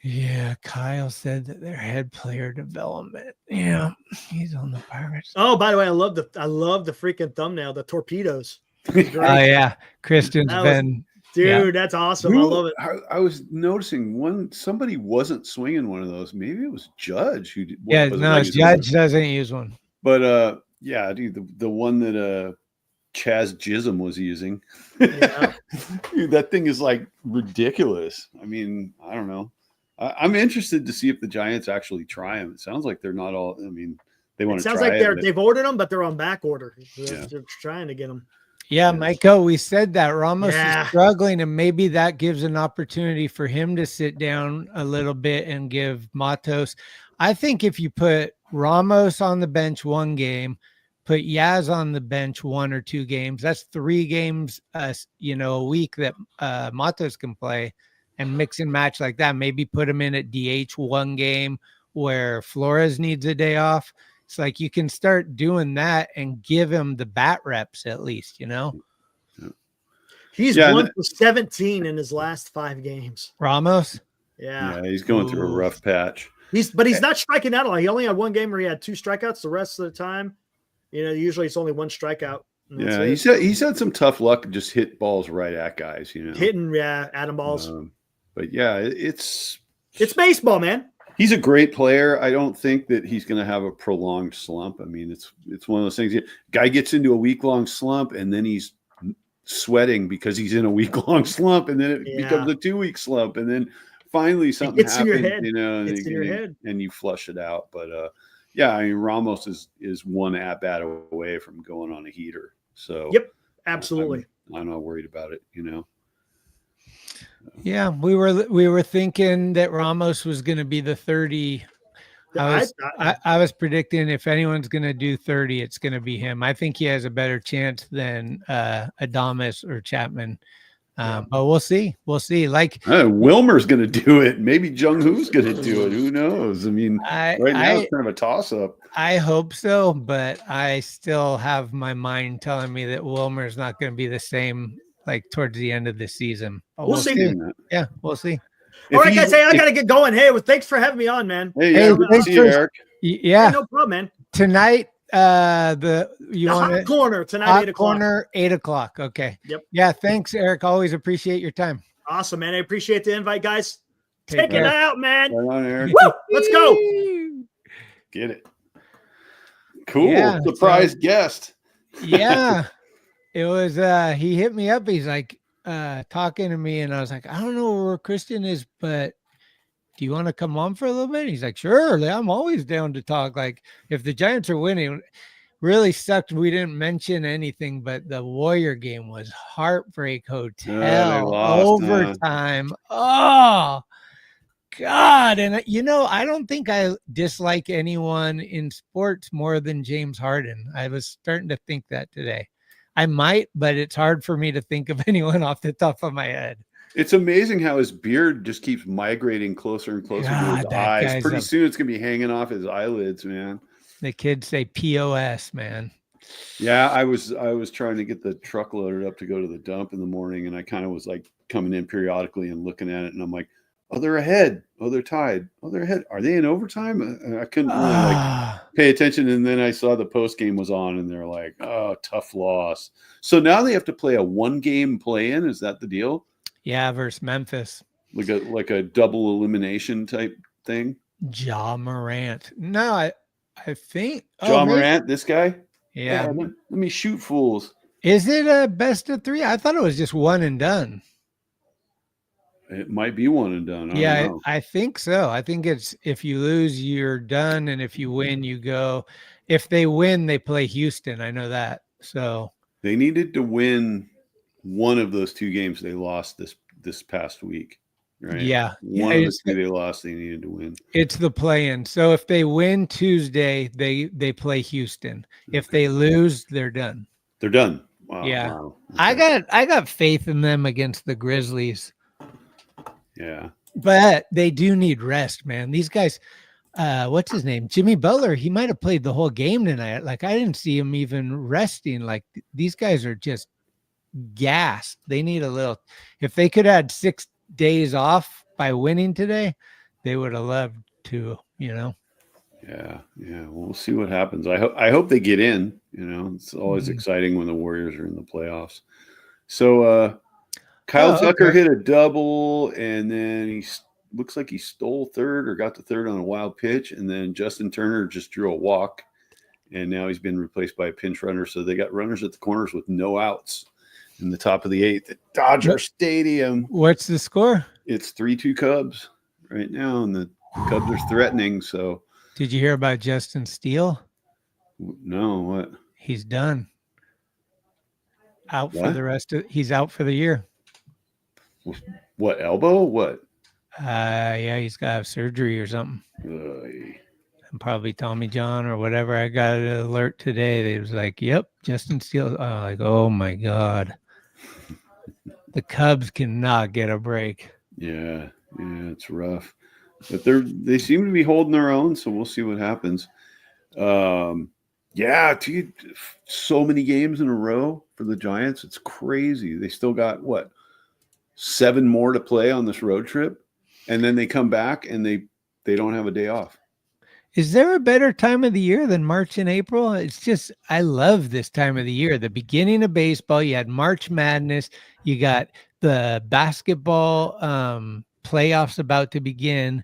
Yeah, Kyle said that their head player development. Yeah, he's on the Pirates. Oh, by the way, I love the freaking thumbnail, the torpedoes. Oh yeah, Christian's been. Dude, that's awesome. I love it. I was noticing somebody wasn't swinging one of those. Maybe it was Judge who did. Yeah, no, Judge doesn't use one. But yeah, dude, the one that Chaz Chisholm was using. Yeah. Dude, that thing is like ridiculous. I mean, I don't know. I'm interested to see if the Giants actually try them. It sounds like they're not all. I mean, they want to. Sounds try like they've ordered them, but they're on back order. Yeah. They're trying to get them. Yeah, Michael, we said that Ramos is struggling, and maybe that gives an opportunity for him to sit down a little bit and give Matos. I think if you put Ramos on the bench one game, put Yaz on the bench 1 or 2 games, that's 3 games, a week that Matos can play, and mix and match like that. Maybe put him in at DH one game where Flores needs a day off. It's like you can start doing that and give him the bat reps at least, He's 1 for 17 in his last 5 games. Ramos? Yeah. Yeah, he's going through a rough patch. He's not striking out a lot. He only had 1 game where he had 2 strikeouts. The rest of the time, usually it's only 1 strikeout. Yeah, he's had some tough luck and just hit balls right at guys, Hitting, Adam balls. But yeah, it's baseball, man. He's a great player. I don't think that he's going to have a prolonged slump. I mean, it's one of those things. Guy gets into a week-long slump, and then he's sweating because he's in a week-long slump, and then it becomes a 2-week slump, and then finally something happens. In your head. It's in your head, and you flush it out. But yeah, I mean, Ramos is 1 at-bat away from going on a heater. So yep, absolutely. I'm not worried about it. Yeah, we were thinking that Ramos was going to be the 30. I was predicting if anyone's going to do 30, it's going to be him. I think he has a better chance than Adames or Chapman. But we'll see. Like Wilmer's going to do it. Maybe Jung-Hoo's going to do it. Who knows? I mean, right now it's kind of a toss-up. I hope so, but I still have my mind telling me that Wilmer's not going to be the same like towards the end of the season. We'll see. Yeah, we'll see. All right, guys. Hey, I got to get going. Hey, thanks for having me on, man. Hey, thanks you, Eric. Yeah, no problem, man. Tonight, the hot corner tonight, 8:00. 8:00. Okay. Yep. Yeah. Thanks, Eric. Always appreciate your time. Awesome, man. I appreciate the invite, guys. Take it out, man. Right on, Eric. Woo! Let's go. Get it. Cool. Yeah, surprise guest. Yeah. It was he hit me up. He's like talking to me, and I was like, I don't know where Christian is, but do you want to come on for a little bit? He's like, sure, I'm always down to talk. Like, if the Giants are winning, really sucked we didn't mention anything, but the Warrior game was heartbreak hotel overtime. Oh God. And I don't think I dislike anyone in sports more than James Harden. I was starting to think that today. I might, but it's hard for me to think of anyone off the top of my head. It's amazing how his beard just keeps migrating closer and closer to his eyes. Pretty soon it's going to be hanging off his eyelids, man. The kids say POS, man. Yeah, I was trying to get the truck loaded up to go to the dump in the morning, and I kind of was like coming in periodically and looking at it, and I'm like, oh, they're ahead. Oh, they're tied. Oh, they're ahead. Are they in overtime? I couldn't really pay attention. And then I saw the post game was on, and they're like, oh, tough loss. So now they have to play a 1-game play-in. Is that the deal? Yeah, versus Memphis. Like a double elimination type thing? Ja Morant. No, I think. Ja Morant, this guy? Yeah. Let me shoot fools. Is it a best of 3? I thought it was just one and done. It might be one and done. I think so. I think it's if you lose, you're done. And if you win, you go. If they win, they play Houston. I know that. So they needed to win one of those 2 games they lost this past week. right? Yeah. One of the two they lost, they needed to win. It's the play-in. So if they win Tuesday, they play Houston. If they lose, they're done. They're done. Wow. Yeah. Wow. Okay. I got faith in them against the Grizzlies. Yeah. But they do need rest, man. These guys, what's his name? Jimmy Butler, he might have played the whole game tonight. Like, I didn't see him even resting. Like, these guys are just gassed. They need a little. If they could add 6 days off by winning today, they would have loved to, Yeah. We'll see what happens. I hope they get in. It's always exciting when the Warriors are in the playoffs. So Kyle Tucker hit a double, and then he looks like he stole third or got to third on a wild pitch, and then Justin Turner just drew a walk, and now he's been replaced by a pinch runner. So they got runners at the corners with no outs in the top of the 8th at Dodger Stadium. What's the score? It's 3-2 Cubs right now, and the Cubs are threatening. So did you hear about Justin Steele? No, what? He's done. Out for the rest of. He's out for the year. What, elbow? What? Yeah, he's got to have surgery or something. And probably Tommy John or whatever. I got an alert today. It was like, yep, Justin Steele. Like, oh my God. The Cubs cannot get a break. Yeah, it's rough. But they seem to be holding their own, so we'll see what happens. Yeah, dude, so many games in a row for the Giants. It's crazy. They still got, 7 more to play on this road trip, and then they come back and they don't have a day off. Is there a better time of the year than March and April? It's just, I love this time of the year. The beginning of baseball, you had March Madness, you got the basketball playoffs about to begin,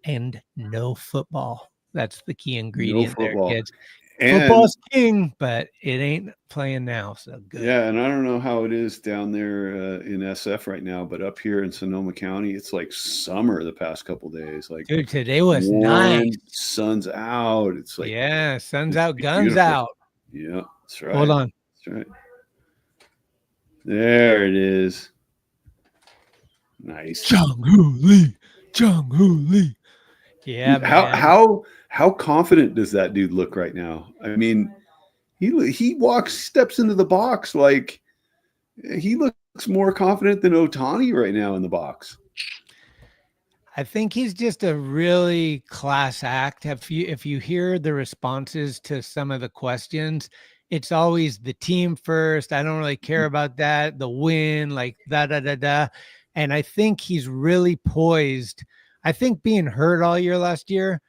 and no football. That's the key ingredient there, kids. Football's king, but it ain't playing now. So good. Yeah, and I don't know how it is down there in SF right now, but up here in Sonoma County, it's like summer the past couple of days. Like, dude, today was nice. Sun's out. It's like, yeah, sun's out, guns out. Yeah, that's right. Hold on. That's right. There it is. Nice. Jung-Hoo Lee. Yeah, man. How confident does that dude look right now? I mean, he steps into the box like he looks more confident than Ohtani right now in the box. I think he's just a really class act. If you hear the responses to some of the questions, it's always the team first. I don't really care about that. The win, like da. And I think he's really poised. I think being hurt all year last year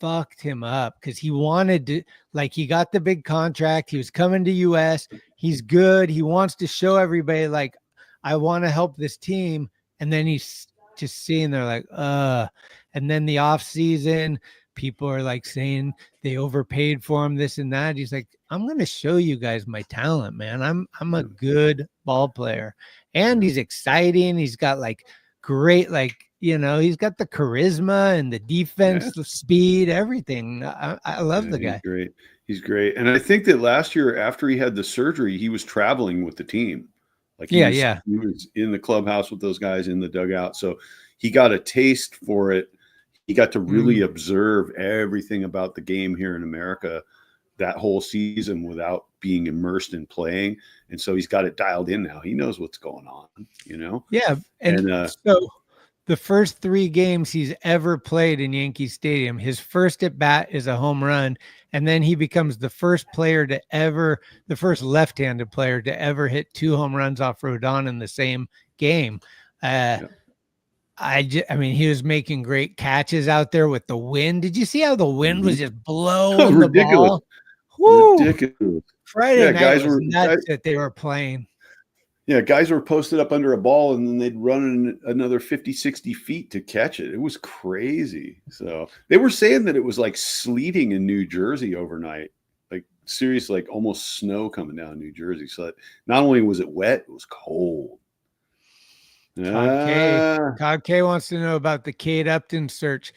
fucked him up because he wanted to, like, he got the big contract. He was coming to US. He's good. He wants to show everybody, like, I want to help this team. And then he's just seeing they're like, and then the off season, people are like saying they overpaid for him, this and that. He's like, I'm going to show you guys my talent, man. I'm a good ball player. And he's exciting. He's got like great, like, he's got the charisma and the defense, the speed, everything. I love the guy. He's great. And I think that last year after he had the surgery, he was traveling with the team. Like he was in the clubhouse with those guys in the dugout. So he got a taste for it. He got to really observe everything about the game here in America that whole season without being immersed in playing. And so he's got it dialed in now. He knows what's going on, Yeah. And so the first 3 games he's ever played in Yankee Stadium, his first at bat is a home run. And then he becomes the first left-handed player to ever hit 2 home runs off Rodon in the same game. I mean, he was making great catches out there with the wind. Did you see how the wind was just blowing the ball? Woo! Ridiculous. Friday night was nuts that they were playing. Yeah, guys were posted up under a ball, and then they'd run another 50, 60 feet to catch it. It was crazy. So they were saying that it was like sleeting in New Jersey overnight. Like, seriously, like almost snow coming down New Jersey. So that not only was it wet, it was cold. Todd K wants to know about the Kate Upton search.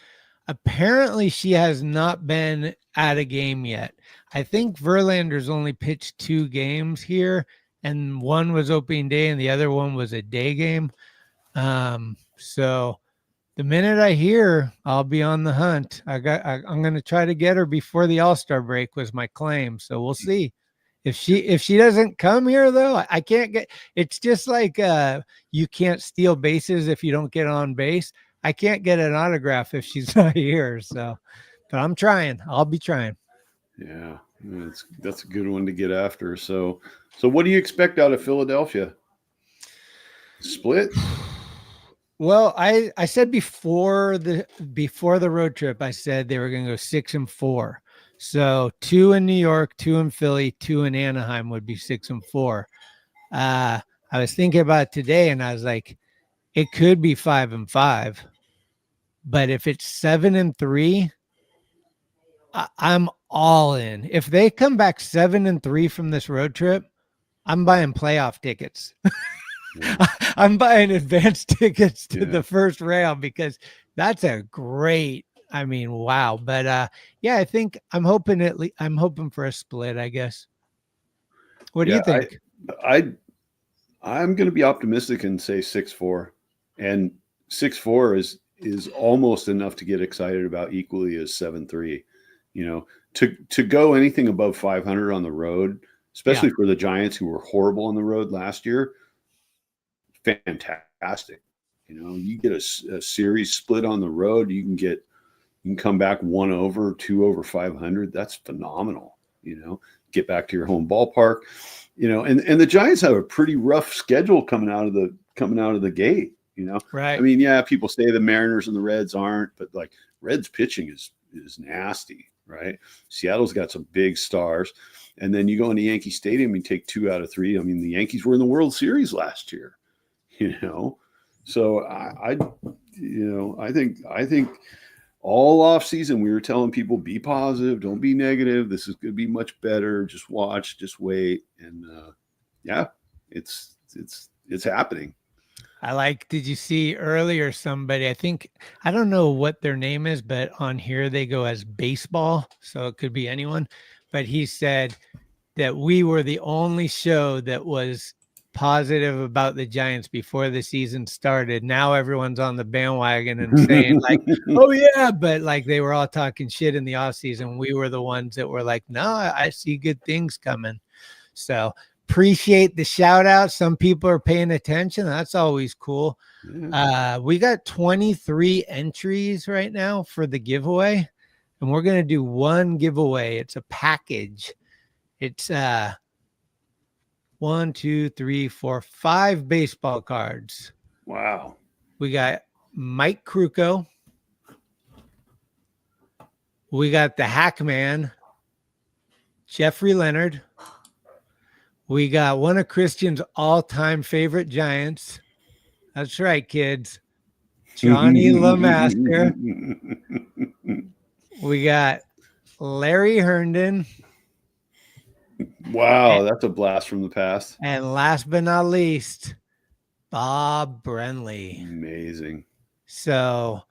Apparently, she has not been at a game yet. I think Verlander's only pitched 2 games here, and one was opening day and the other one was a day game. So the minute I hear, I'll be on the hunt. I'm going to try to get her before the All-Star break was my claim. So we'll see. If she doesn't come here though, I can't get. It's just like you can't steal bases if you don't get on base. I can't get an autograph if she's not here. So, but I'm trying. I'll be trying. Yeah, that's a good one to get after. So what do you expect out of Philadelphia? Split? Well, I said before the road trip, I said they were going to go 6-4. So 2 in New York, 2 in Philly, 2 in Anaheim would be 6-4. I was thinking about it today, and I was like, it could be 5-5, but if it's 7-3, I'm all in. If they come back 7-3 from this road trip, I'm buying playoff tickets. I'm buying advance tickets to the first round because that's a great. I mean, wow. But yeah, I think I'm hoping for a split, I guess. What do you think? I'm going to be optimistic and say 6-4, and 6-4 is almost enough to get excited about equally as 7-3. You know, to go anything above 500 on the road, especially for the Giants who were horrible on the road last year. Fantastic. You know, you get a series split on the road, you can come back 1 over, 2 over 500. That's phenomenal. You know, get back to your home ballpark. You know, and the Giants have a pretty rough schedule coming out of the gate. You know, right? I mean, yeah, people say the Mariners and the Reds aren't, but like Reds pitching is nasty, right? Seattle's got some big stars, and then you go into Yankee Stadium and take 2 out of 3. I mean, the Yankees were in the World Series last year. You know, so I think all off season we were telling people be positive, don't be negative. This is going to be much better. Just watch, just wait, and yeah, it's happening. Did you see earlier somebody? I don't know what their name is, but on here they go as baseball, so it could be anyone. But he said that we were the only show that was positive about the Giants before the season started. Now everyone's on the bandwagon and saying like, oh yeah, but like they were all talking shit in the off season. We were the ones that were like, no, I see good things coming. So appreciate the shout out. Some people are paying attention. That's always cool. We got 23 entries right now for the giveaway, and we're going to do one giveaway. It's a package. It's 1, 2, 3, 4, 5 baseball cards. Wow. We got Mike Krukow. We got the Hackman, Jeffrey Leonard. We got one of Christian's all-time favorite Giants. That's right, kids. Johnny LeMaster. We got Larry Herndon. Wow, that's a blast from the past. And last but not least, Bob Brenly. Amazing. So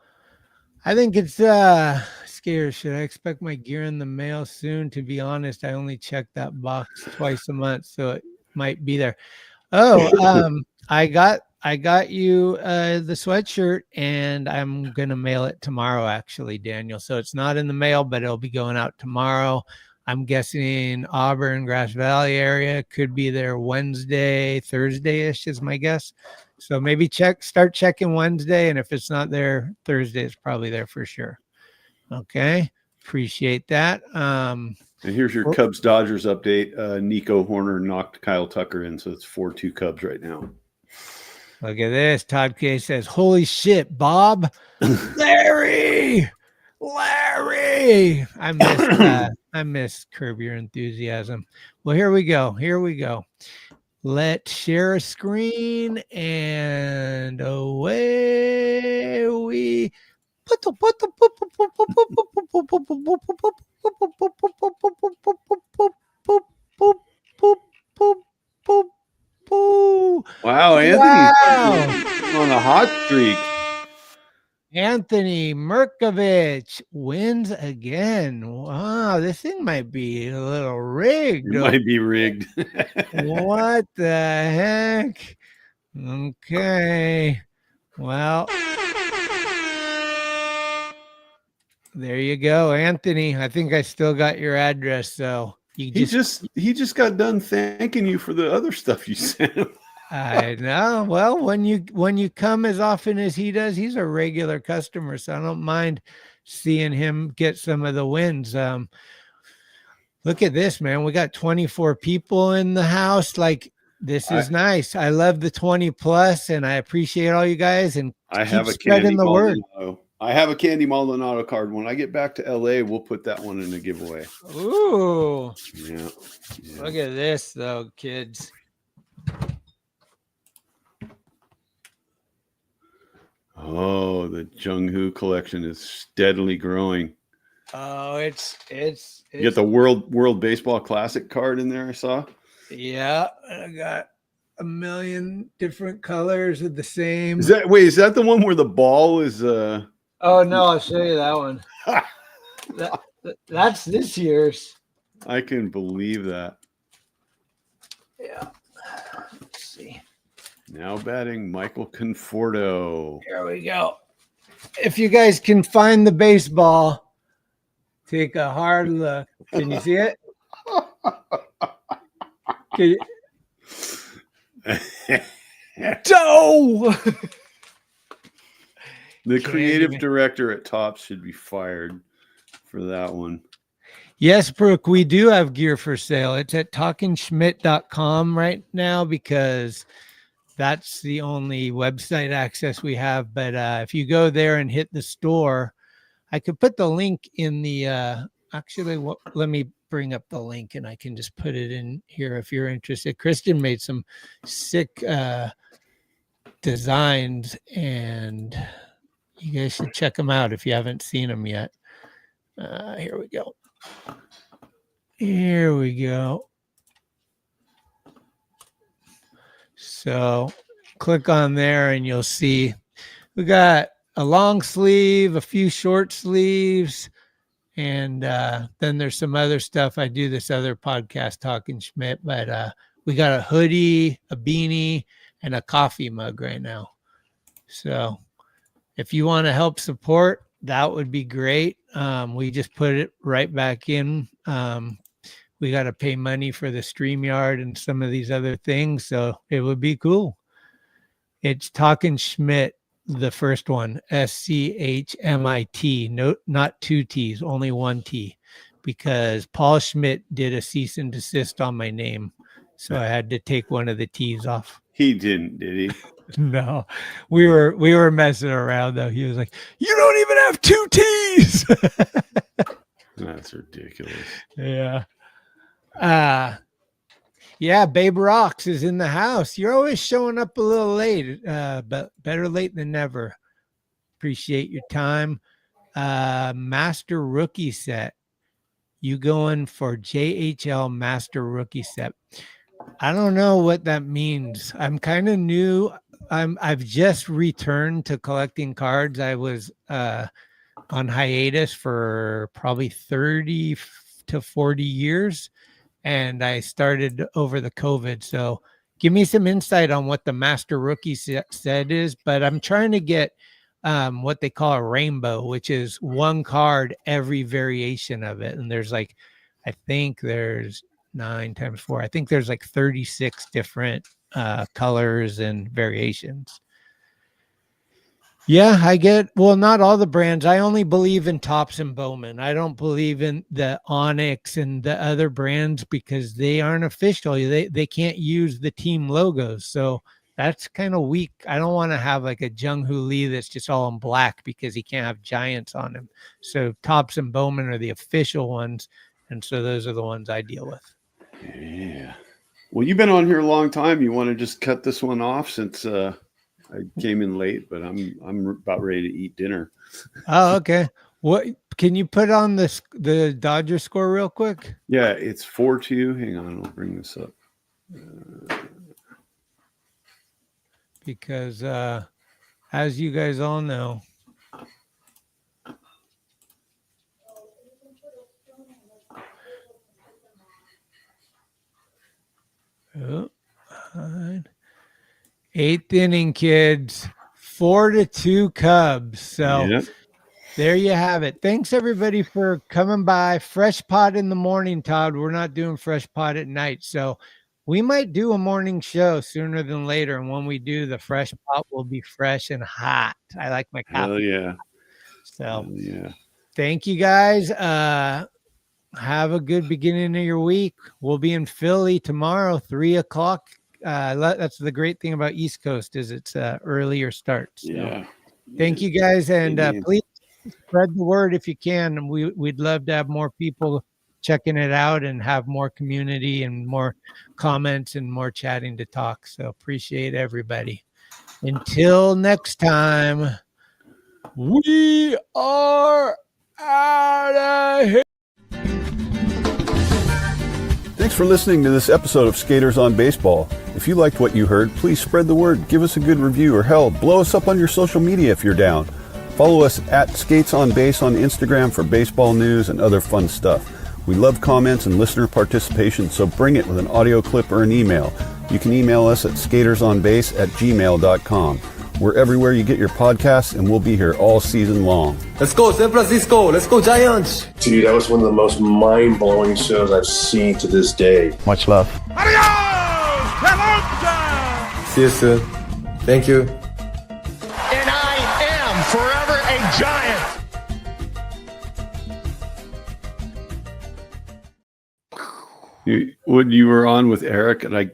I think it's scared. Should I expect my gear in the mail soon? To be honest, I only check that box twice a month, so it might be there. Oh, I got you the sweatshirt, and I'm gonna mail it tomorrow, actually, Daniel. So it's not in the mail, but it'll be going out tomorrow. I'm guessing Auburn, Grass Valley area, could be there Wednesday, Thursday-ish is my guess. So maybe start checking Wednesday, and if it's not there, Thursday is probably there for sure. Okay, appreciate that. And here's your Cubs Dodgers update. Nico Horner knocked Kyle Tucker in, so it's 4-2 Cubs right now. Look at this. Todd K says, "Holy shit, Bob, Larry." I miss Curb Your Enthusiasm. Well, here we go. Let's share a screen, and away we Wow, Anthony on a hot streak. Anthony Merkovich wins again. Wow, this thing might be a little rigged. It might be rigged. What the heck? Okay. Well, there you go, Anthony. I think I still got your address, so you He just got done thanking you for the other stuff you sent him. I know. Well, when you come as often as he does, he's a regular customer, so I don't mind seeing him get some of the wins. Look at this, man. We got 24 people in the house. Like, this is nice. I love the 20 plus, and I appreciate all you guys. And I keep have a spreading Candy the word. Maldonado. I have a Candy Maldonado card. When I get back to LA, we'll put that one in the giveaway. Ooh. Yeah. Look at this, though, kids. Oh, the Jung-Hoo collection is steadily growing. Oh, it's You got the World Baseball Classic card in there, I saw. Yeah, I got a million different colors of the same. Is that the one where the ball is Oh no, I'll show you that one. That's this year's. I can believe that. Yeah. Let's see. Now batting Michael Conforto. Here we go. If you guys can find the baseball, take a hard look. Can you see it? Can you... Doe! The creative director at Topps should be fired for that one. Yes, Brooke, we do have gear for sale. It's at talkingschmidt.com right now because that's the only website access we have. But if you go there and hit the store, I could put the link in the let me bring up the link and I can just put it in here if you're interested. Kristen made some sick designs, and you guys should check them out if you haven't seen them yet. Here we go. Here we go. So click on there and you'll see we got a long sleeve, a few short sleeves, and then there's some other stuff. I do this other podcast, Talking Schmidt, but we got a hoodie, a beanie, and a coffee mug right now. So if you want to help support, that would be great. We just put it right back in. We got to pay money for the StreamYard and some of these other things, so it would be cool. It's Talking Schmidt, the first one, SCHMIT, no, not two T's, only one T, because Paul Schmidt did a cease and desist on my name, so I had to take one of the T's off. He didn't, did he? No, we were messing around though. He was like, "You don't even have two T's." That's ridiculous. Yeah. Yeah, Babe Rocks is in the house. You're always showing up a little late, but better late than never. Appreciate your time. Master Rookie Set. You going for JHL Master Rookie Set? I don't know what that means. I'm kind of new. I've just returned to collecting cards. I was on hiatus for probably 30 to 40 years. And I started over the COVID. So give me some insight on what the Master Rookie set is. But I'm trying to get what they call a rainbow, which is one card, every variation of it. And there's like, I think there's 9 times 4. I think there's like 36 different colors and variations. Yeah, I get, well, not all the brands. I only believe in Topps and Bowman. I don't believe in the Onyx and the other brands because they aren't official. They can't use the team logos. So that's kind of weak. I don't want to have like a Jung-Hoo Lee that's just all in black because he can't have giants on him. So Topps and Bowman are the official ones. And so those are the ones I deal with. Yeah. Well, you've been on here a long time. You want to just cut this one off since I came in late, but I'm about ready to eat dinner. Oh, okay. What can you put on the Dodger score real quick? Yeah, it's 4-2. Hang on, I'll bring this up. Because as you guys all know, oh, 8th inning, kids. 4-2 Cubs. So Yep. there you have it. Thanks everybody for coming by. Fresh pot in the morning, Todd. We're not doing fresh pot at night. So we might do a morning show sooner than later. And when we do, the fresh pot will be fresh and hot. I like my coffee. Hell yeah. So Hell yeah. thank you guys. Have a good beginning of your week. We'll be in Philly tomorrow, 3:00. That's the great thing about East Coast is it's earlier start. So Yeah. thank you guys. And Amen. please spread the word if you can. We'd love to have more people checking it out and have more community and more comments and more chatting to talk. So appreciate everybody. Until next time, we are out of here. Thanks for listening to this episode of Skaters on Baseball. If you liked what you heard, please spread the word, give us a good review, or hell, blow us up on your social media if you're down. Follow us at Skates on Base on Instagram for baseball news and other fun stuff. We love comments and listener participation, so bring it with an audio clip or an email. You can email us at skatersonbase@gmail.com. We're everywhere you get your podcasts, and we'll be here all season long. Let's go, San Francisco. Let's go, Giants. Dude, that was one of the most mind-blowing shows I've seen to this day. Much love. See you soon. Thank you. And I am forever a giant. When you were on with Eric, and I